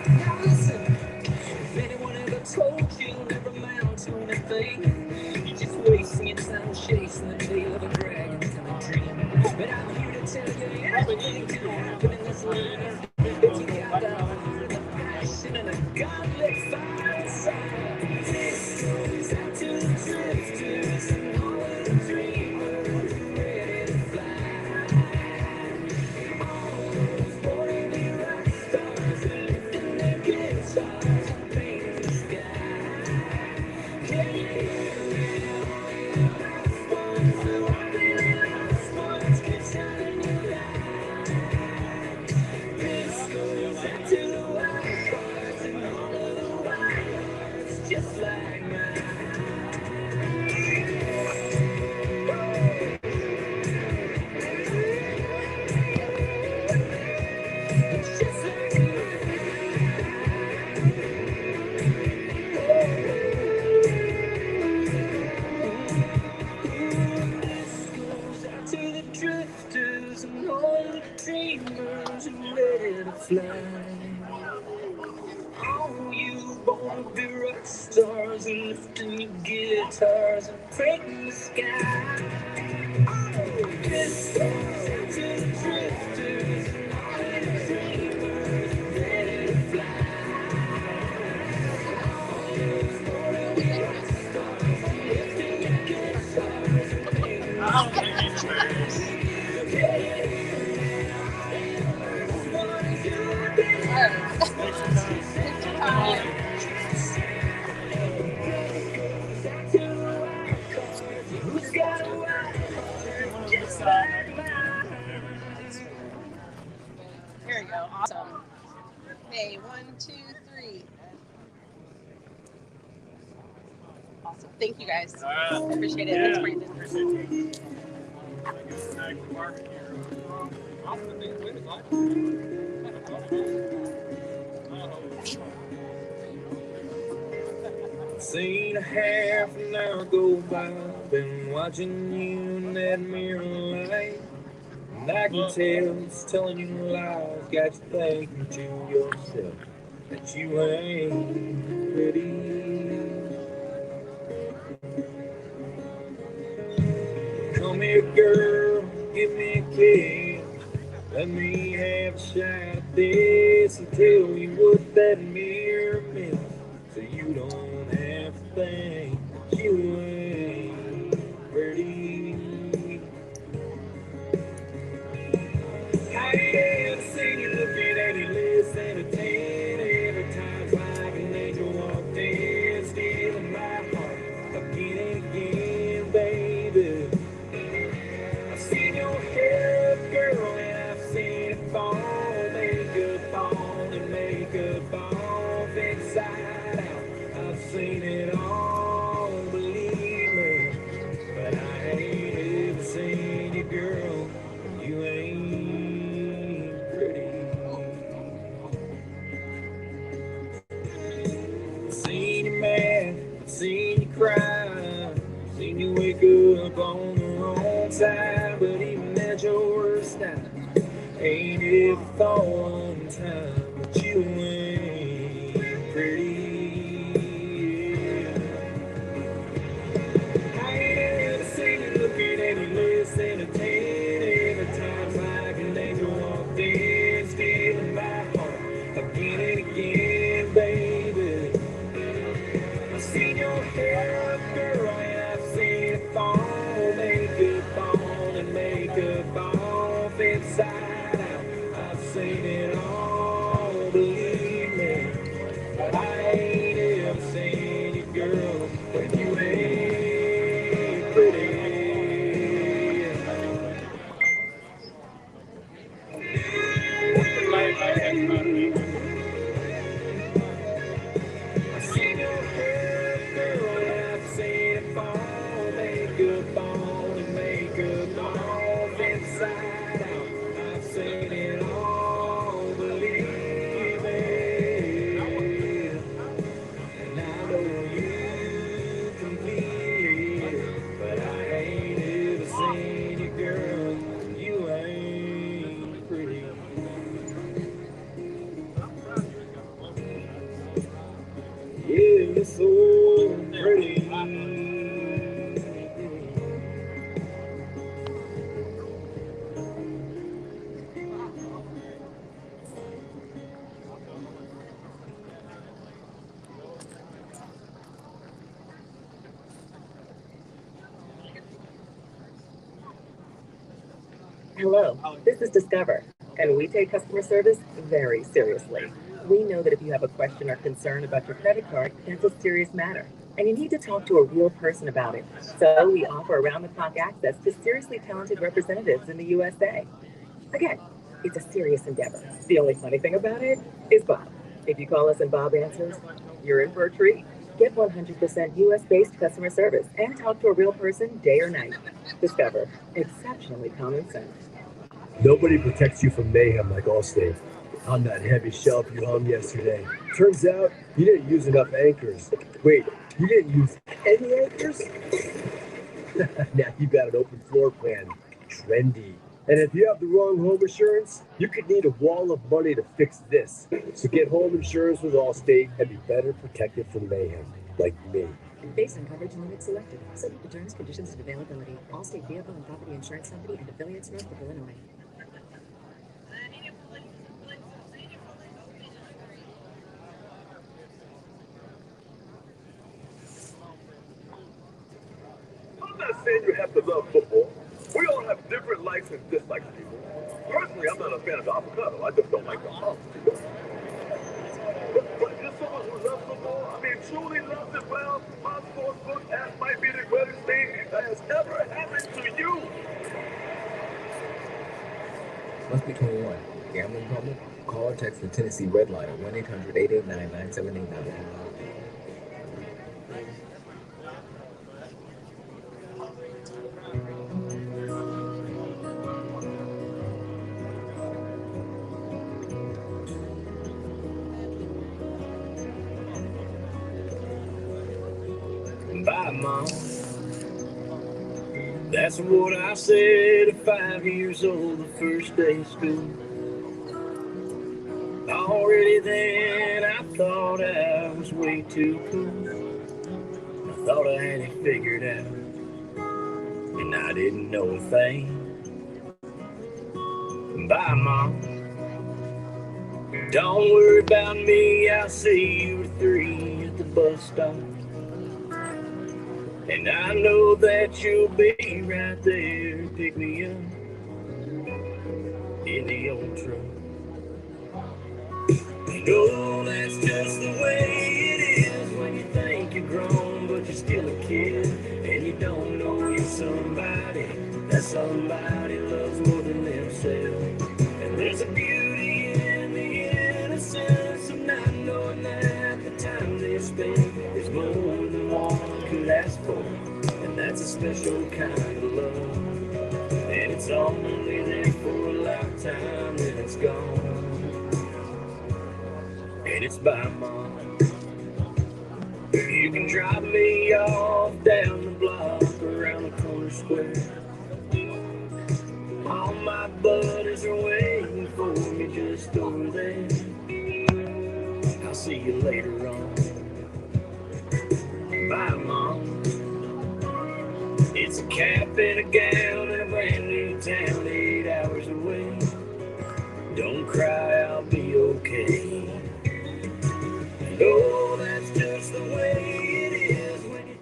Now listen, if anyone ever told you never amount to anything, you're just wasting your time chasing the tail of a dragon till a dream. But I'm here to tell you everything can happen in this life if you got the heart, the passion, and a godly fire inside. This goes out to the drifters and all of the dreamers ready to fly. All those wannabe rock stars are lifting their guitars and painting the sky. Yeah, all you lost ones who are really lost ones keep shining your light. This goes out to the wild cards and all of the wild cards just like mine. Just like this goes out to the drifters and all the dreamers who ready to fly. All you wannabe rock stars are lifting your guitars and painting the sky. This goes out to the drifters and all the dreamers who ready to fly. All those wannabe rock stars are lifting your guitars and painting the sky. Thank you guys. right. Appreciate it. Yeah. Thanks, Brandon. Appreciate you. Seen a half an hour go by, been watching you in that mirror light. And I can tell it's telling you lies, got you thinking to yourself that you ain't pretty. Come here, girl, give me a kiss. Let me have a shot at this and tell you what that mirror meant, so you don't have to think you ain't pretty. I ain't seen you looking any less than a 10. Every time's like an angel walked in, stealing my heart again and again, baby. I've seen your hair up, girl, and I've seen it fall, makeup on and makeup off, inside out. I've seen it all, believe me, but I ain't ever seen you, girl. You ain't pretty. I've seen you mad, I've seen you cry, seen you wake up on the wrong side, but even at your worst time, ain't ever thought one time that you ain't pretty. I ain't ever seen you looking any less than a 10. Every time's like an angel walked in, stealing my heart again and again, baby. I've seen your hair up, girl, and I've seen it fall, makeup on and makeup off, inside out. I've seen it all, believe me, but I ain't ever seen you, girl, when you ain't pretty. I've seen your hair, girl, and I've seen it fall, makeup on and makeup off, inside out. I've seen it all, believe me, and I know you can feel it, but I ain't ever seen you, girl. You ain't pretty. Yeah, you're so pretty. Hello, this is Discover, and we take customer service very seriously. We know that if you have a question or concern about your credit card, that's a serious matter, and you need to talk to a real person about it. So we offer around-the-clock access to seriously talented representatives in the USA. Again, it's a serious endeavor. The only funny thing about it is Bob. If you call us and Bob answers, you're in for a treat. Get 100% US-based customer service and talk to a real person day or night. Discover, exceptionally common sense. Nobody protects you from mayhem like Allstate. On that heavy shelf you hung yesterday, turns out you didn't use enough anchors. Wait, you didn't use any anchors? Now you've got an open floor plan. Trendy. And if you have the wrong home insurance, you could need a wall of money to fix this. So get home insurance with Allstate and be better protected from mayhem, like me. Based on coverage and limits selected, subject to terms, conditions, and availability. Allstate Vehicle and Property Insurance Company and affiliates, Northbrook, Illinois. I'm not saying you have to love football. We all have different likes and dislikes, people. Personally, I'm not a fan of the avocado. I just don't like the hump. But just someone who loves football, I mean, truly loves it well, my sportsbook app might be the greatest thing that has ever happened to you. Must be 21. Gambling problem? Call or text the Tennessee Red Line at 1-800-889-9789. mom. That's what I said at 5 years old, the first day of school. Already then I thought I was way too cool. I thought I had it figured out, and I didn't know a thing. Bye, Mom. Don't worry about me, I'll see you at 3 at the bus stop. And I know that you'll be right there to pick me up in the old truck. And oh, that's just the way it is when you think you're grown, but you're still a kid. And you don't know you're somebody that somebody loves more than themselves. And there's a beauty in the innocence of not knowing that the time they spend is more than one could ask for. And that's a special kind of love. And it's only there for a lifetime, then it's gone. And it's by Mom. You can drop me off down the block around the corner square. All my buddies are waiting for me just over there. I'll see you later on. Bye, Mom. It's a cap and a gown in a brand new town 8 hours away. Don't cry, I'll be okay. And oh, that's just the way it is when you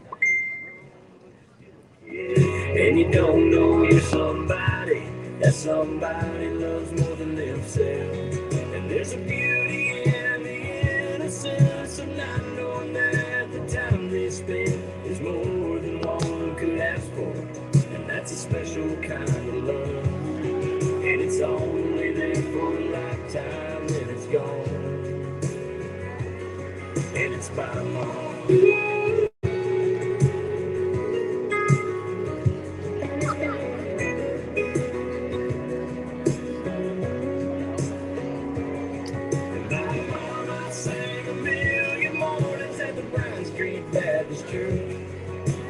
and you don't know you're somebody that somebody loves more than themselves. And there's a beauty in the innocence of not knowing that the time they spend is more than one could ask for. And that's a special kind of love. And it's only there for a lifetime, then it's gone. And it's by Mom. Baptist Church.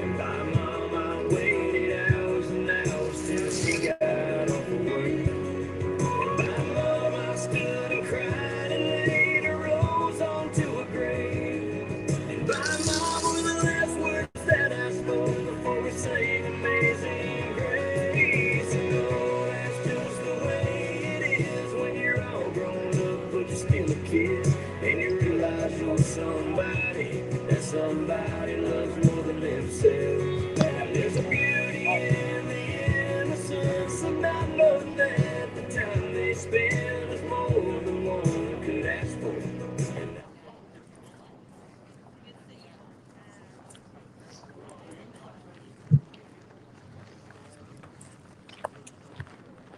And by Mom, I waited hours and hours till she got off of work. And by Mom, I stood and cried and laid a rose onto a grave. And by Mom were the last words that I spoke before we sang Amazing Grace. And oh, that's just the way it is when you're all grown up, but you're still a kid. And you realize you're somebody that somebody loves more than themselves. And there's a beauty in the innocence of not knowing that the time they spend is more than one could ask for.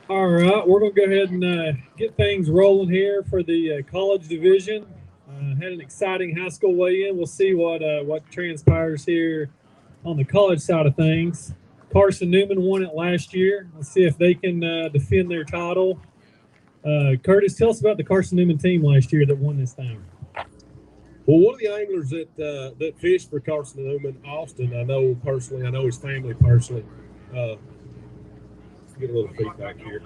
All right, we're going to go ahead and get things rolling here for the college division. Had an exciting high school weigh-in. We'll see what transpires here on the college side of things. Carson Newman won it last year. Let's see if they can defend their title. Curtis, tell us about the Carson Newman team last year that won this time. Well, one of the anglers that fished for Carson Newman, Austin, I know personally. I know his family personally. Get a little feedback here.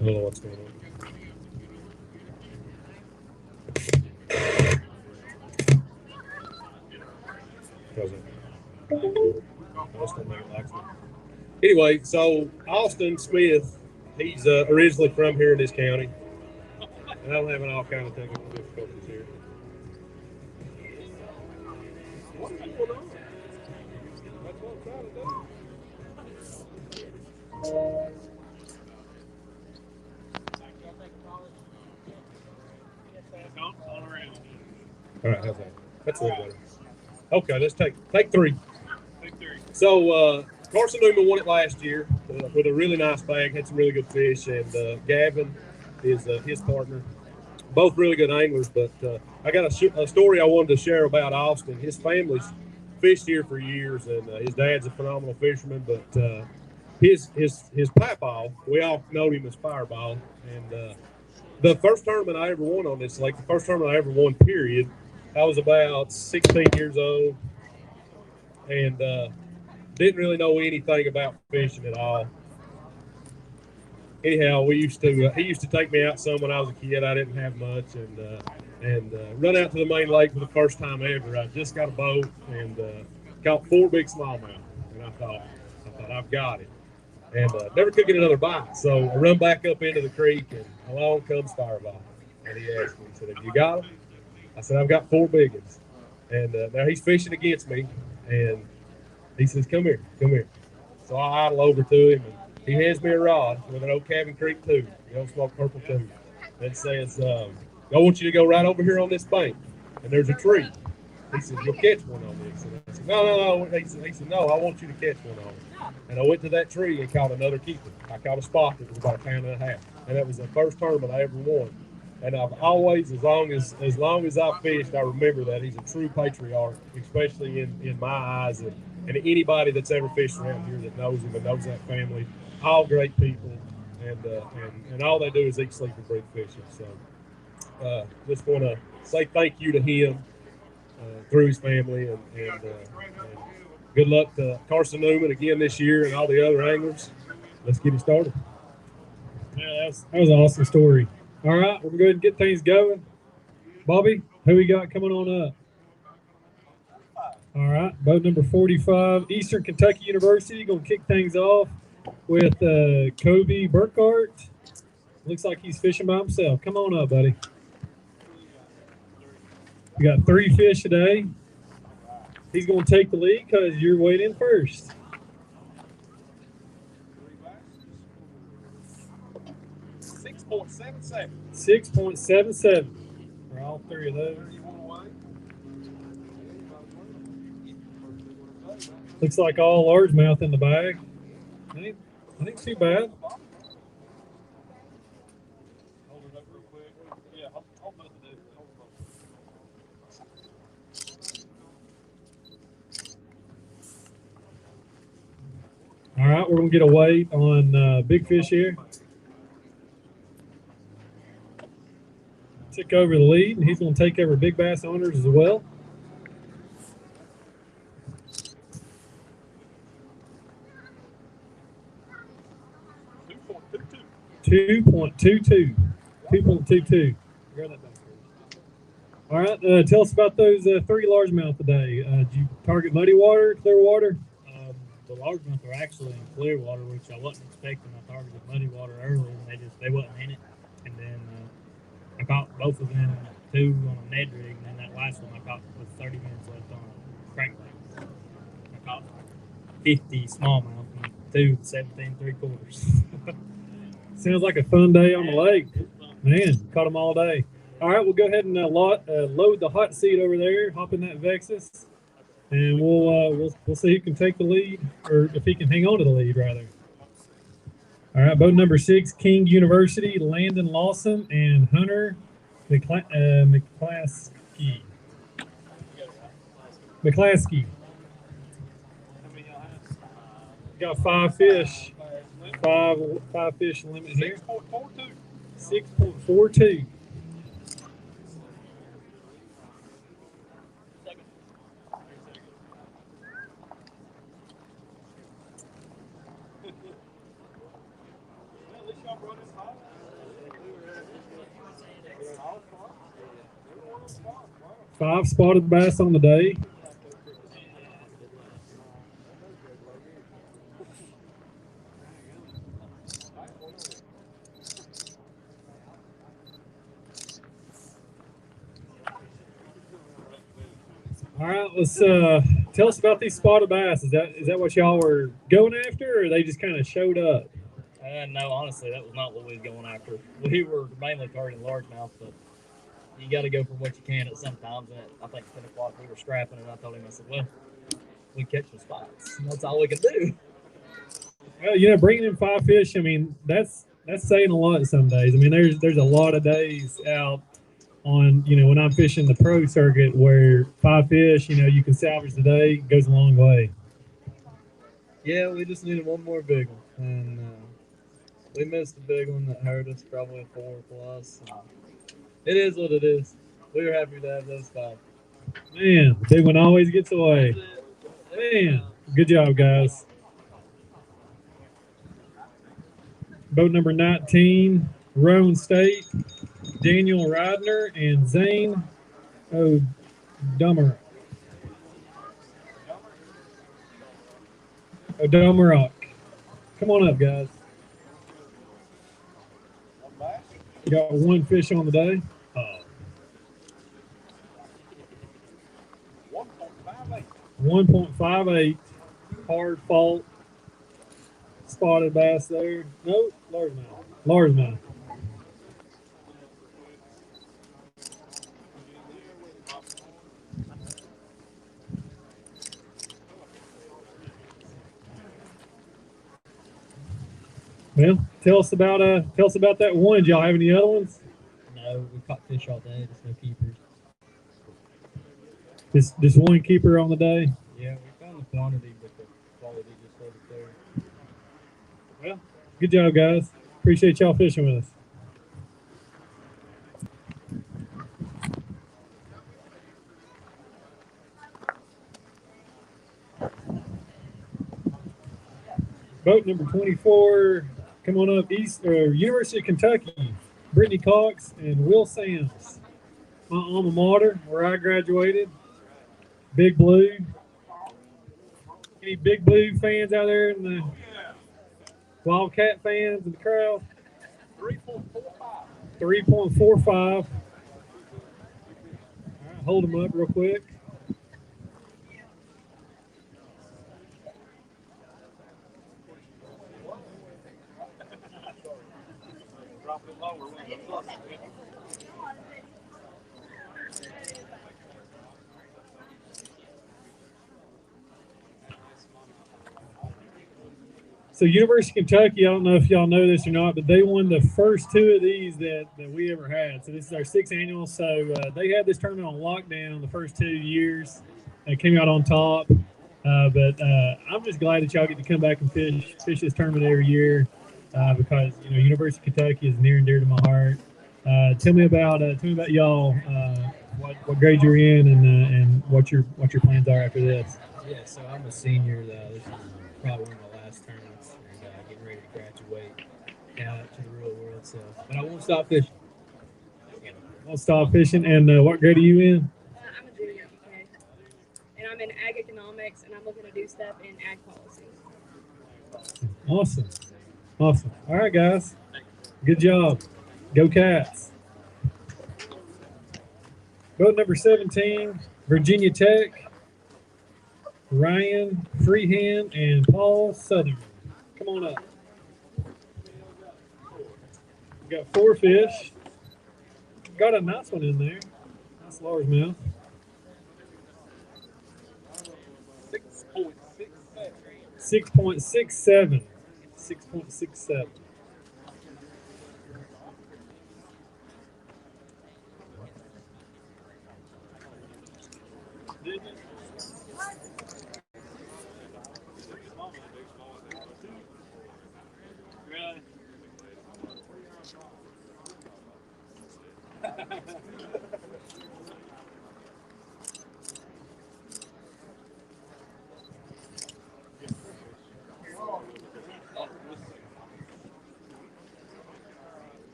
I don't know what's going on. Anyway, so Austin Smith, he's originally from here in this county. And I'm having all kind of technical difficulties here. What's going on? That's what I'm trying to do. All right, how's that? That's a little better. Okay, let's take three. So Carson Newman won it last year with a really nice bag, had some really good fish, and Gavin is his partner. Both really good anglers, but I got a story I wanted to share about Austin. His family's fished here for years, and his dad's a phenomenal fisherman, but his papa, we all know him as Fireball, and the first tournament I ever won on this lake, the first tournament I ever won, period, I was about 16 years old and didn't really know anything about fishing at all. Anyhow, he used to take me out some when I was a kid. I didn't have much, and run out to the main lake for the first time ever. I just got a boat and caught 4 big smallmouth, and I thought I've got it, and never could get another bite. So I run back up into the creek, and along comes Fireball, and he asked me, he said, "Have you got them?" I said, "I've got 4 big ones," and now he's fishing against me, and he says, "Come here, come here." So I idle over to him, and he hands me a rod with an old Cabin Creek tube, the old small purple tube, that says, "I want you to go right over here on this bank, and there's a tree." He says, "You'll catch one on this." And I said, "No." He said, "No, I want you to catch one on it." And I went to that tree and caught another keeper. I caught a spot that was about 1.5 pounds, and that was the first tournament I ever won. And I've always, as long as I've fished, I remember that he's a true patriarch, especially in my eyes, and anybody that's ever fished around here that knows him and knows that family, all great people, and all they do is eat, sleep, and breathe fishing. So just want to say thank you to him through his family, and good luck to Carson Newman again this year and all the other anglers. Let's get it started. Yeah, that was an awesome story. All right, we're going to go ahead and get things going. Bobby, who we got coming on up? All right, boat number 45, Eastern Kentucky University, going to kick things off with Kobe Burkhart. Looks like he's fishing by himself. Come on up, buddy. We got 3 fish today. He's going to take the lead because you're waiting first. $6.77 for all 3 of those. Looks like all largemouth in the bag. I think too bad. All right, we're going to get a weight on big fish here. Took over the lead, and he's going to take over big bass owners as well. $2.22. All right, tell us about those 3 largemouth today. Did you target muddy water, clear water? The largemouth were actually in clear water, which I wasn't expecting. I targeted muddy water earlier, and they wasn't in it. And then I caught both of them, 2 on a Ned rig, and then that last one I caught with 30 minutes left on a crankbait. I caught 50 smallmouth and 2 17 3/4. Sounds like a fun day on the lake. Man, caught them all day. All right, we'll go ahead and load the hot seat over there, hop in that Vexus, and we'll see who can take the lead, or if he can hang on to the lead, rather. All right, boat number 6, King University, Landon Lawson and Hunter McClaskey. Got 5 fish. Five fish limit here. 6.42. Five spotted bass on the day. All right, let's tell us about these spotted bass. Is that what y'all were going after, or they just kind of showed up? No, honestly, that was not what we were going after. We were mainly targeting largemouth, but you got to go for what you can at some times. And I think 10 o'clock we were scrapping, and I told him, I said, well, we catch some spots. And that's all we can do. Well, bringing in 5 fish, I mean, that's saying a lot some days. I mean, there's a lot of days out on, when I'm fishing the pro circuit where 5 fish, you can salvage the day, goes a long way. Yeah, we just needed one more big one. And we missed the big one that hurt us, probably a 4+. It is what it is. We were happy to have those 5. Man, the big one always gets away. Man, good job, guys. Boat number 19, Roan State, Daniel Ridner and Zane O'Dummer. O'Dummerock. Come on up, guys. Got one fish on the day. 1.58 hard fault spotted bass there. Nope, largemouth. Largemouth. Well, tell us about that one. Do y'all have any other ones? No, we caught fish all day. There's no keepers. Just one keeper on the day. Yeah, we found the quantity, but the quality just wasn't there. Well, good job, guys. Appreciate y'all fishing with us. Boat number 24, come on up, University of Kentucky, Brittany Cox and Will Sams. My alma mater, where I graduated. Big Blue. Any Big Blue fans out there in the Wildcat fans in the crowd? 3.45. All right, hold them up real quick. So University of Kentucky, I don't know if y'all know this or not, but they won the first two of these that we ever had. So this is our 6th annual. So they had this tournament on lockdown the first 2 years. They came out on top. But I'm just glad that y'all get to come back and fish this tournament every year because University of Kentucky is near and dear to my heart. Tell me about y'all. What grade you're in and what your plans are after this. Yeah, so I'm a senior. This is probably one of my last tournaments, and getting ready to graduate out to the real world. So, but I won't stop fishing. Won't stop fishing. And what grade are you in? I'm a junior, okay. And I'm in ag economics, and I'm looking to do stuff in ag policy. Awesome. All right, guys. Good job. Go Cats. Boat number 17, Virginia Tech, Ryan Freehand and Paul Southern. Come on up. We got 4 fish. Got a nice one in there. Nice largemouth. 6.67. 6.67.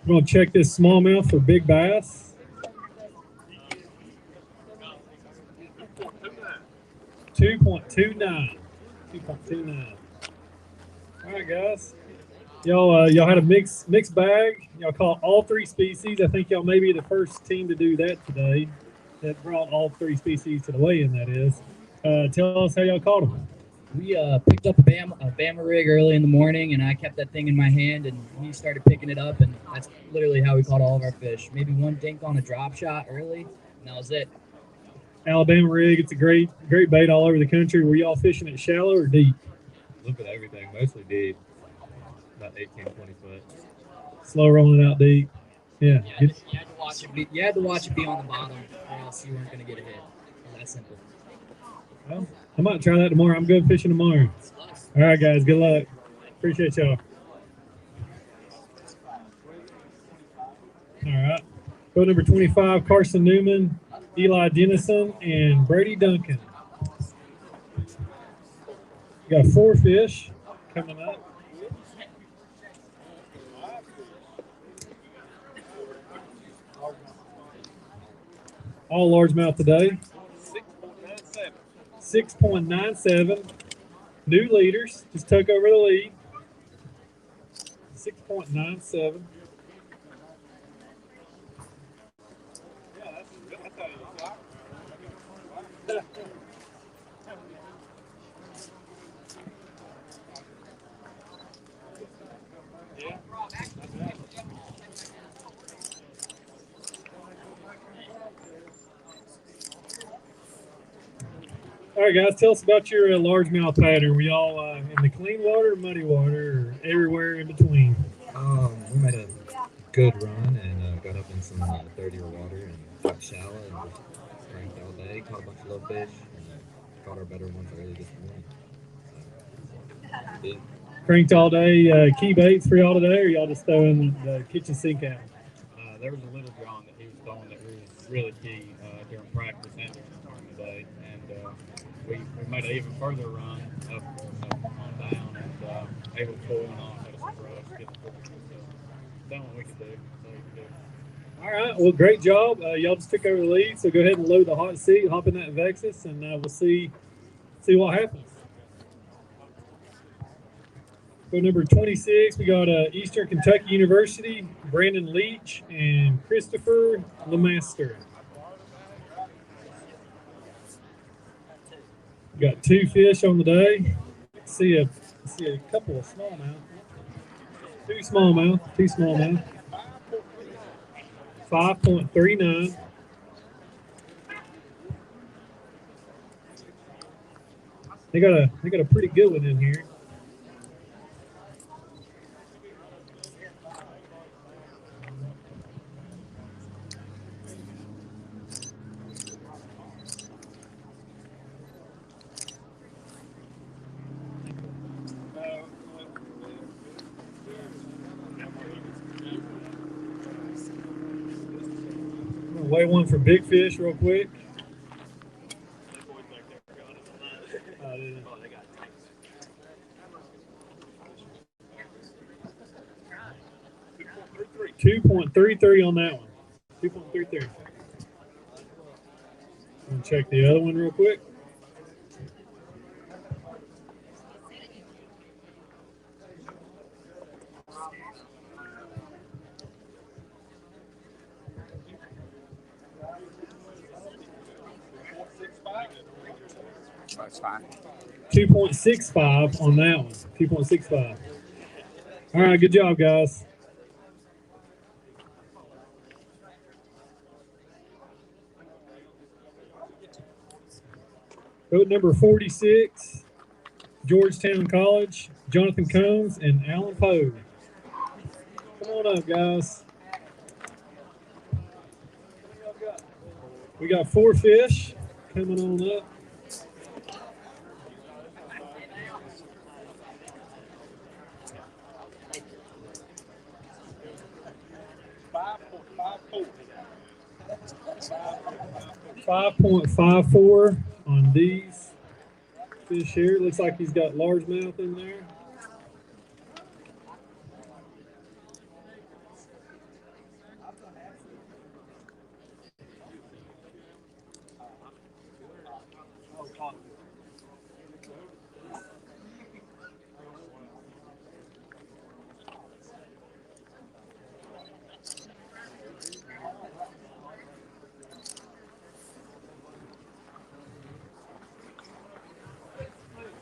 We're going to check this smallmouth for big bass. 2.29. 2.29. All right, guys. Y'all had a mixed bag. Y'all caught all 3 species. I think y'all may be the first team to do that today. That brought all 3 species to the weigh-in, that is. Tell us how y'all caught them. We picked up a Bama rig early in the morning, and I kept that thing in my hand, and he started picking it up, and that's literally how we caught all of our fish. Maybe one dink on a drop shot early, and that was it. Alabama rig, it's a great bait all over the country. Were y'all fishing it shallow or deep? A little bit of everything, mostly deep, about 18, 20 foot. Slow rolling out deep. Yeah. You had to watch it be on the bottom, or else you weren't going to get a hit. That simple. Well, I might try that tomorrow. I'm going fishing tomorrow. All right, guys. Good luck. Appreciate y'all. All right. Boat number 25, Carson Newman, Eli Dennison, and Brady Duncan. Got 4 fish coming up. All largemouth today. 6.97. New leaders. Just took over the lead. 6.97. All right, guys, tell us about your largemouth pattern. Were y'all in the clean water, muddy water, or everywhere in between? We made a good run and got up in some dirtier water and got shallow and just cranked all day, caught a bunch of little fish, and caught our better ones early this morning. So, Cranked all day. Key baits for y'all today, or y'all just throwing the kitchen sink out? There was a little John that he was throwing that was really key during practice and during the tournament today, and we made an even further run up on down and able to pull one off at some brush, get the pull. So done what we could do. All right, well, great job. Y'all just took over the lead, so go ahead and load the hot seat, hop in that Vexus, and we'll see what happens. So number 26, we got Eastern Kentucky University, Brandon Leach and Christopher Lemaster. We got 2 fish on the day. See a couple of smallmouth. 2 smallmouth. 5.39. They got a pretty good one in here. Weigh one for big fish real quick. 2.33 on that one. 2.33. I'll check the other one real quick. That's fine. 2.65 on that one. 2.65. All right, good job, guys. Boat number 46, Georgetown College, Jonathan Combs and Alan Poe. Come on up, guys. We got 4 fish coming on up. .54 on these fish here. Looks like he's got largemouth in there.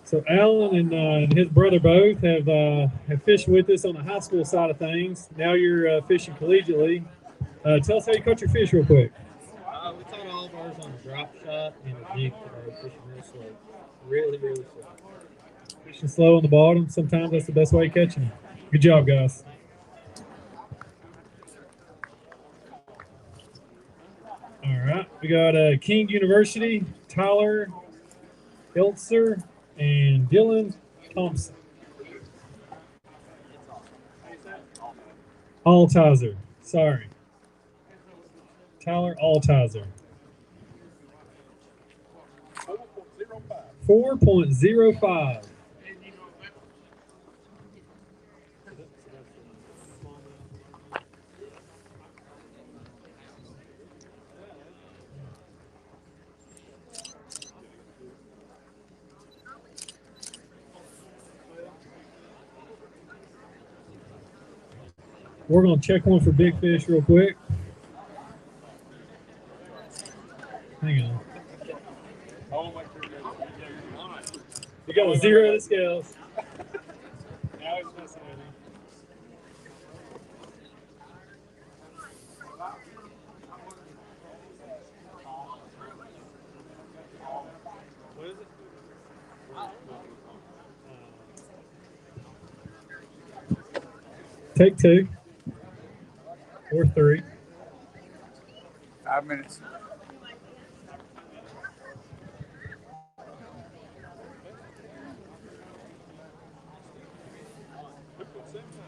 So Alan and his brother both have fished with us on the high school side of things. Now you're fishing collegiately. Tell us how you caught your fish real quick. We caught all of ours on a drop shot and a jig today, fishing real slow. Really, really slow. Fishing slow on the bottom. Sometimes that's the best way of catching them. Good job, guys. All right, we got King University, Tyler Hiltzer and Dylan Thompson. Altizer, sorry. Tyler Altizer. 4.05. We're going to check one for big fish real quick. Hang on. You got a 0 to the scales. Now he's messing with me. What is it? Take 2 or 3. 5 minutes.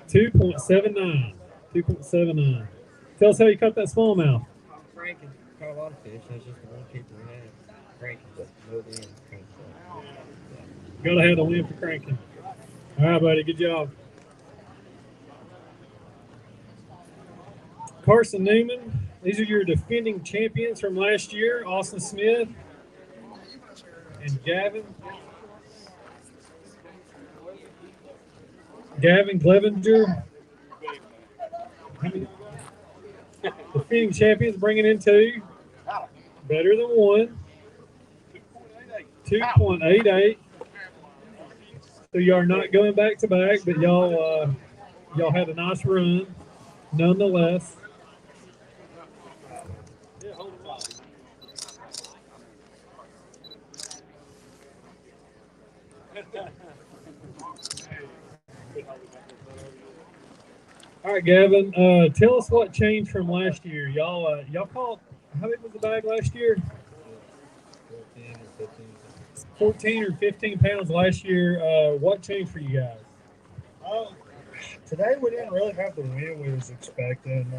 $2.79. Tell us how you caught that smallmouth. Cranking. Caught a lot of fish. That's just the one keeper we had. Cranking, but no end. Gotta have the win for cranking. All right, buddy. Good job. Carson Newman. These are your defending champions from last year. Austin Smith and Gavin Clevenger. Defending champions bringing in 2. Better than 1. 2.88. So you are not going back to back, but y'all had a nice run nonetheless. All right, Gavin. Tell us what changed from last year. Y'all caught, how big was the bag last year? 14 or 15 pounds last year. What changed for you guys? Today we didn't really have the wind we was expecting.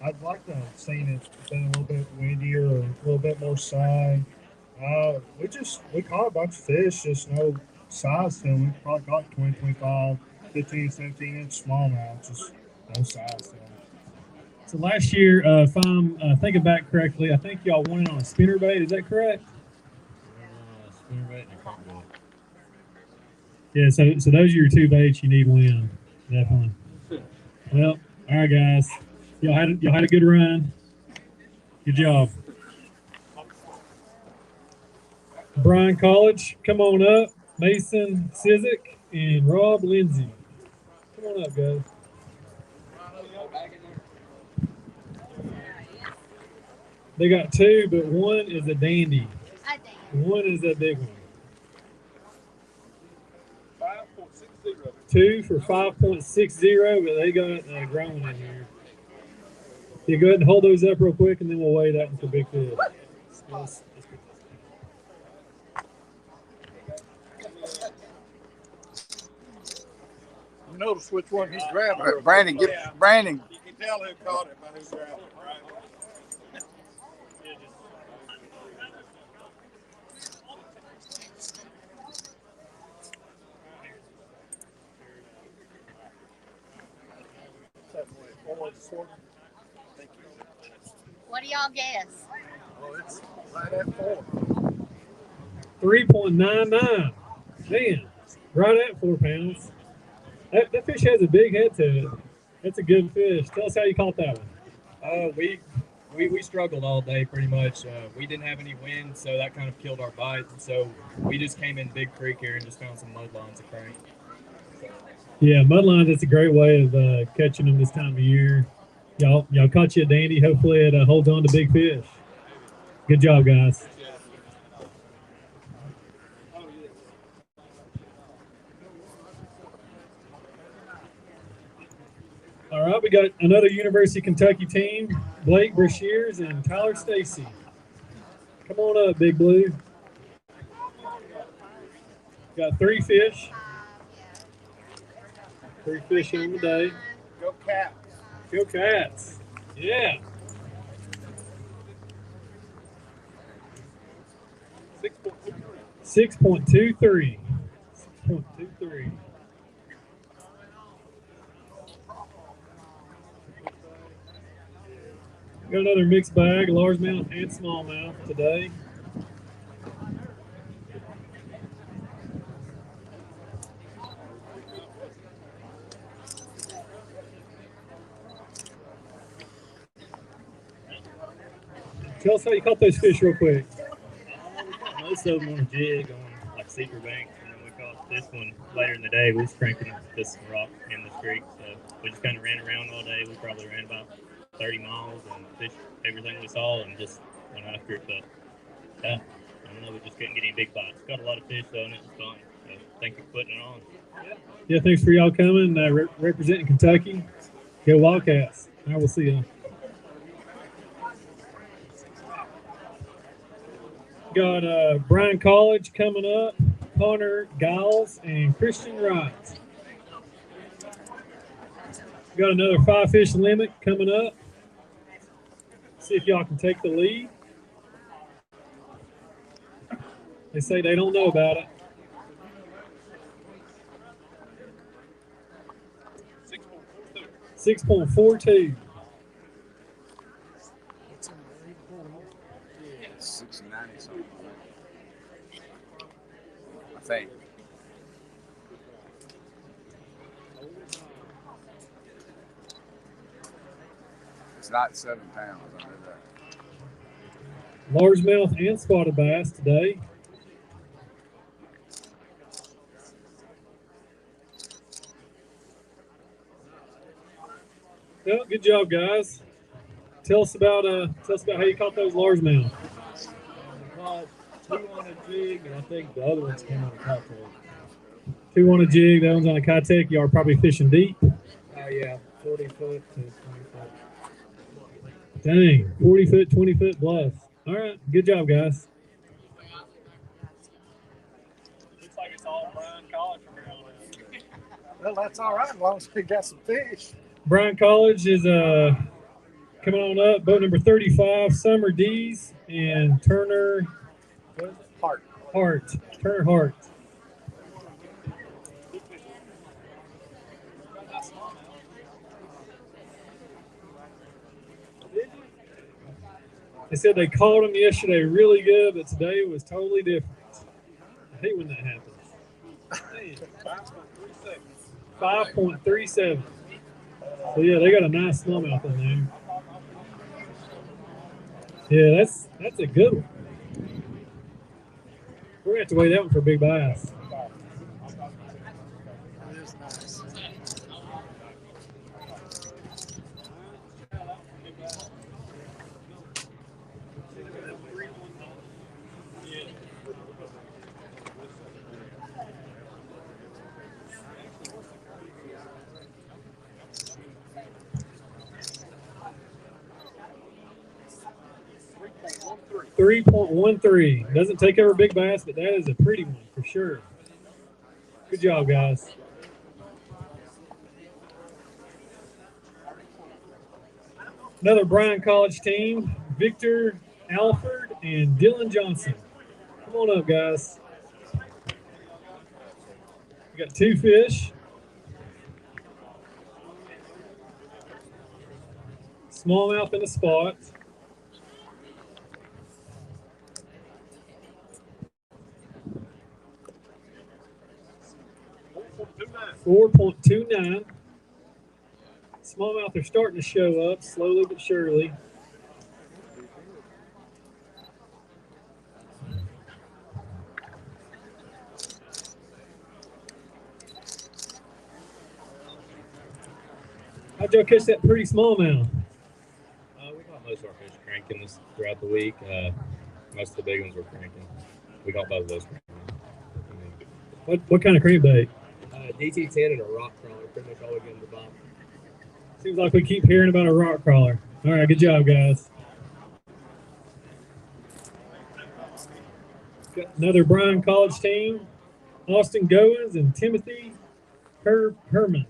I'd like to have seen it been a little bit windier or a little bit more sun. We caught a bunch of fish, just no size to them. We probably caught 20, 25, 15, 17-inch smallmouth, just no size to them. So last year, if I'm thinking back correctly, I think y'all won it on a spinnerbait. Is that correct? Spinnerbait and a crankbait. Yeah, so those are your 2 baits you need to win. Definitely. Well, all right, guys. Y'all had a good run. Good job. Brian College, come on up. Mason Sizik and Rob Lindsay. Come on up, guys. They got 2, but 1 is a dandy. 1 is a big one. 2 for 5.60, but they got growing in here. You go ahead and hold those up real quick, and then we'll weigh that one for big fish. You notice which one he's grabbing. Brandon, Brandon. You can tell who caught it by who grabbed it, right? What do y'all guess? Oh, it's right at 4. 3.99. Man, right at 4 pounds. That fish has a big head to it. That's a good fish. Tell us how you caught that one. We struggled all day pretty much. We didn't have any wind, so that kind of killed our bite. So we just came in Big Creek here and just found some mud lines to crank. Yeah, mudlines, that's a great way of catching them this time of year. Y'all caught you a dandy. Hopefully it holds on to big fish. Good job, guys. All right, we got another University of Kentucky team, Blake Brashears and Tyler Stacy. Come on up, Big Blue. Got 3 fish. 3 fish in the day. Go Cats. Go Cats. Yeah. 6.23. 6.23. Got another mixed bag, largemouth and smallmouth today. Tell us how you caught those fish real quick. Most of them on a jig on like Secret Bank, and then we caught this one later in the day. We was cranking this rock in this creek, so we just kind of ran around all day. We probably ran about 30 miles and fished everything we saw and just went after it. But yeah, I don't know, we just couldn't get any big bites. Caught a lot of fish though, and it was fun. So thank you for putting it on. Yeah, thanks for y'all coming, representing Kentucky. Go Wildcats. I will see you. Got Bryan College coming up, Connor Giles and Christian Wright. Got another 5-fish limit coming up. See if y'all can take the lead. They say they don't know about it. 6.42. 690 something. I think. It's not 7 pounds. I know that. Largemouth and spotted bass today. Well, good job, guys. Tell us about how you caught those largemouth. Caught 2 on a jig, and I think the other ones came on a cocktail. 2 on a jig, that one's on a Kitech. Y'all are probably fishing deep. Yeah, 40 foot to 20 foot. Dang, 40 foot, 20 foot bluff. All right, good job, guys. Looks like it's all Bryan College from here on out. Well, that's all right as long as we got some fish. Bryan College is coming on up. Boat number 35, Summer D's and Turner Hart. Turner Hart. They said they caught them yesterday really good, but today was totally different. I hate when that happens. 5.37. So yeah, they got a nice smallmouth in there. Yeah, that's a good one. We're gonna have to weigh that one for a big bass. It is nice. 3.13. Doesn't take over big bass, but that is a pretty one for sure. Good job, guys. Another Bryan College team, Victor Alford and Dylan Johnson. Come on up, guys. We got 2 fish. Smallmouth in the spot. .29. Smallmouth are starting to show up slowly but surely. How'd y'all catch that pretty smallmouth? We caught most of our fish cranking this throughout the week. Most of the big ones were cranking. We caught both of those. What kind of crankbait? DT10 and a rock crawler, pretty much all we get in the bottom. Seems like we keep hearing about a rock crawler. All right, good job, guys. Got another Bryan College team, Austin Goins and Timothy Herman.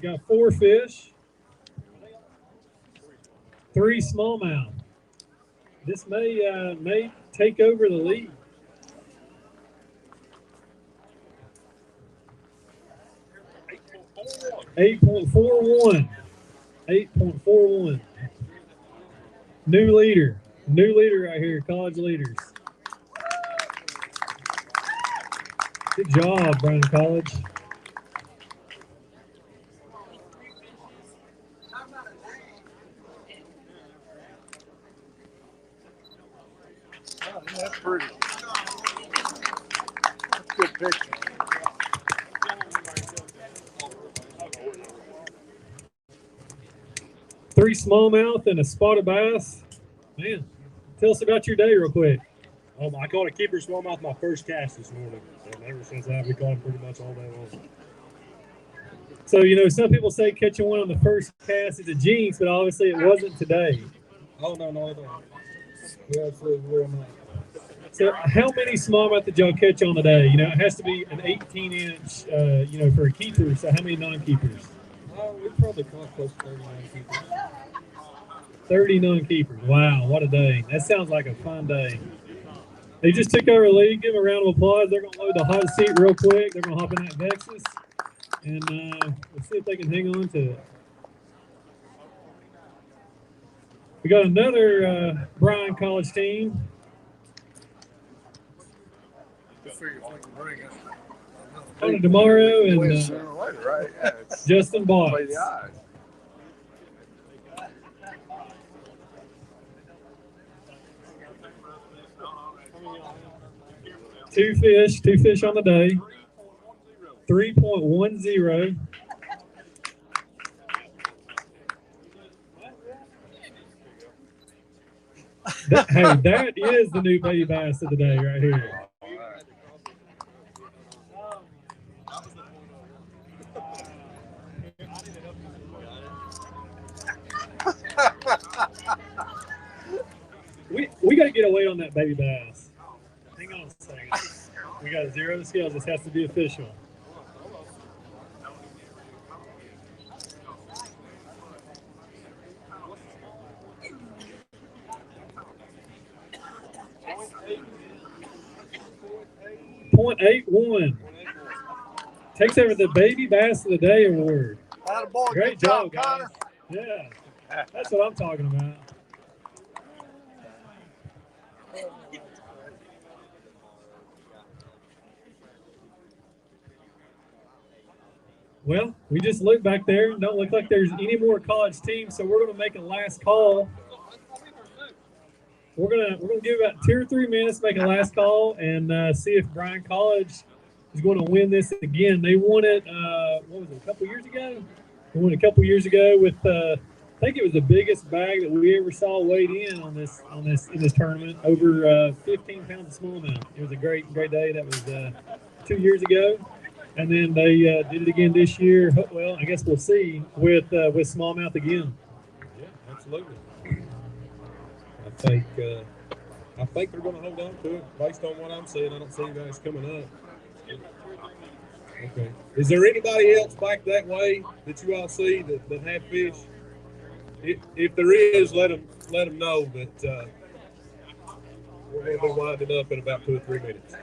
Got 4 fish, 3 smallmouth. this may take over the lead. 8.41. 8.41. New leader right here, college leaders. Good job, Bryan College. Oh, that's pretty. That's a good picture. Three smallmouth and a spotted bass. Man, tell us about your day real quick. I caught a keeper smallmouth my first cast this morning, and ever since that, we caught him pretty much all day long. So, you know, some people say catching one on the first cast is a jinx, but obviously it wasn't today. Oh, no, we absolutely were not. So, how many smallmouth did y'all catch on the day? You know, it has to be an 18-inch, you know, for a keeper. So, how many non-keepers? We probably caught close to 39 keepers. 30 non-keepers. Wow, what a day. That sounds like a fun day. They just took over the league. Give them a round of applause. They're going to load the hot seat real quick. They're going to hop in that Vexus, and we'll see if they can hang on to it. We got another Bryan College team. Tony DeMauro and right? Yeah, Justin Botts. Play the odds. Two fish on the day. 3.10. Hey, that is the new baby bass of the day right here. We got to get away on that baby bass. Hang on a second. We got to zero the scales. This has to be official. .81 takes over the baby bass of the day award. Great job, guys. Yeah, that's what I'm talking about. Well, we just looked back there. Don't look like there's any more college teams, so we're going to make a last call. We're gonna give about 2 or 3 minutes, make a last call, and see if Bryan College is going to win this again. They won it. What was it? A couple years ago. They won a couple years ago with. I think it was the biggest bag that we ever saw weighed in on this tournament. Over 15 pounds of smallmouth. It was a great day. That was 2 years ago, and then they did it again this year. Well, I guess we'll see with smallmouth again. Yeah, absolutely. I think they're going to hold on to it based on what I'm seeing. I don't see you guys coming up. Okay. Is there anybody else back that way that you all see that have fish? If there is, let them know that we're going to be winding up in about 2 or 3 minutes.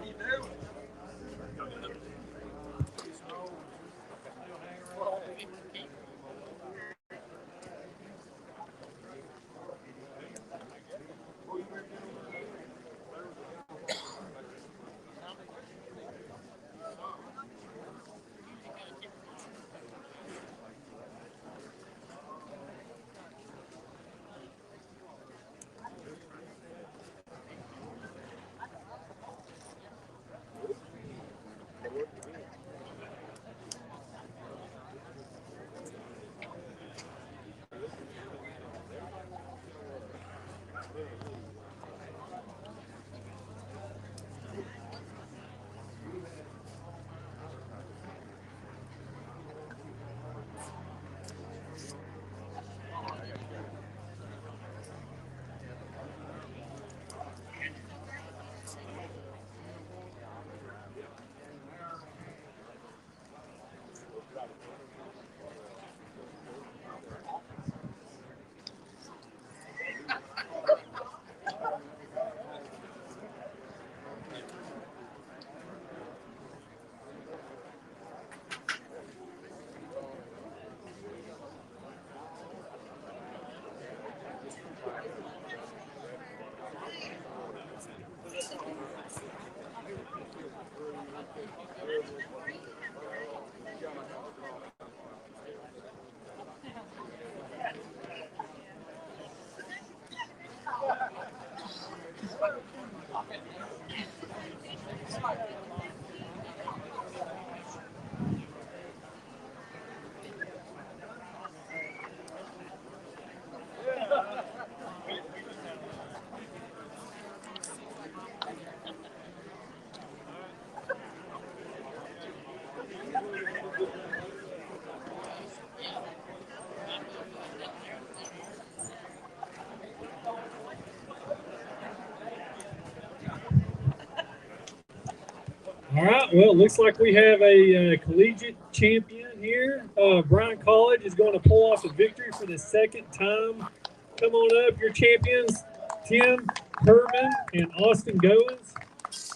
All right, well, it looks like we have a collegiate champion here. Bryan College is going to pull off a victory for the second time. Come on up, your champions, Tim Herman and Austin Goins.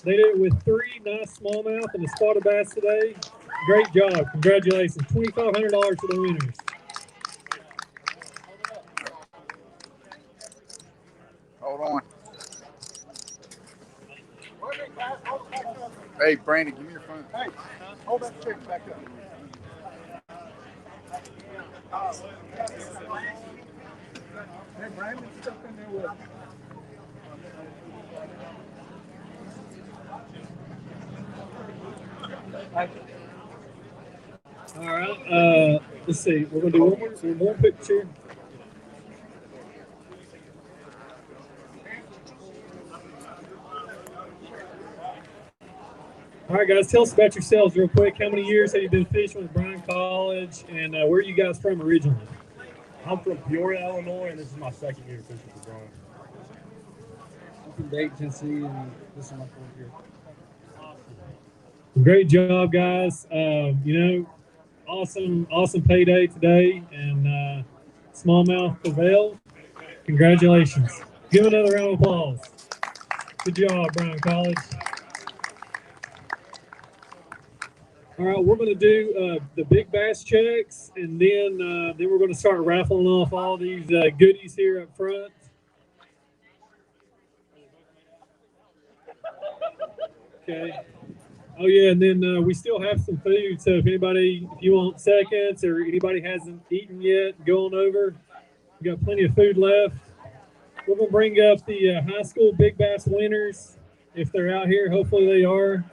They did it with 3 nice smallmouth and a spotted bass today. Great job. Congratulations. $2,500 for the winners. Hold on. Hey, Brandon, give me your phone. Hey, hold that chicken back up. Hey, Brandon, stuff in there with All right. Let's see. We're going to do one more picture. All right, guys, tell us about yourselves real quick. How many years have you been fishing with Bryan College, and where are you guys from originally? I'm from Peoria, Illinois, and this is my second year fishing for Bryan. I'm from Dayton, Tennessee, and this is my 4th year. Great job, guys. Awesome payday today, and smallmouth prevailed. Congratulations. Give another round of applause. Good job, Bryan College. All right, we're going to do the big bass checks, and then we're going to start raffling off all these goodies here up front. Okay. Oh yeah, and then we still have some food. So if you want seconds or anybody hasn't eaten yet, go on over. We got plenty of food left. We're gonna bring up the high school big bass winners if they're out here. Hopefully they are.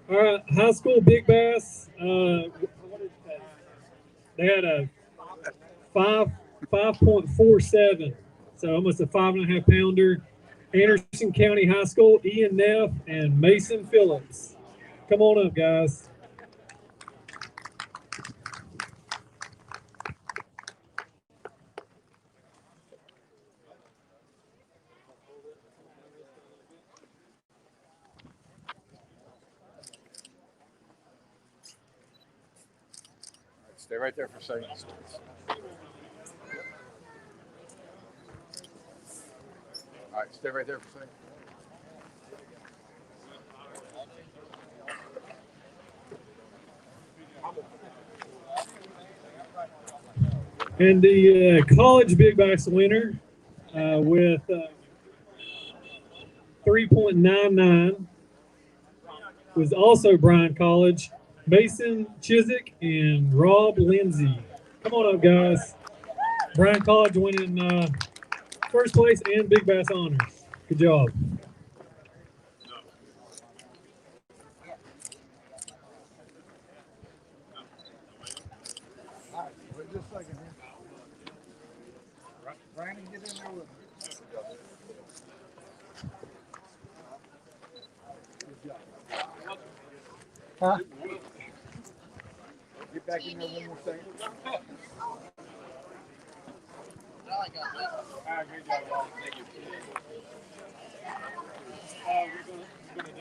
All right, high school big bass. They had a 5.47, so almost a 5.5 pounder. Anderson County High School, Ian Neff and Mason Phillips. Come on up, guys. Stay right there for a second. All right, stay right there for a second. And the college big bass winner with 3.99 was also Bryan College, Mason Chiswick and Rob Lindsay. Come on up, guys. Bryan College winning first place and big bass honors. Good job. Wait just a second here. Brandon, get in there with me. Huh? Get back in there one more second. All right, great job, y'all. Thank you. We're gonna do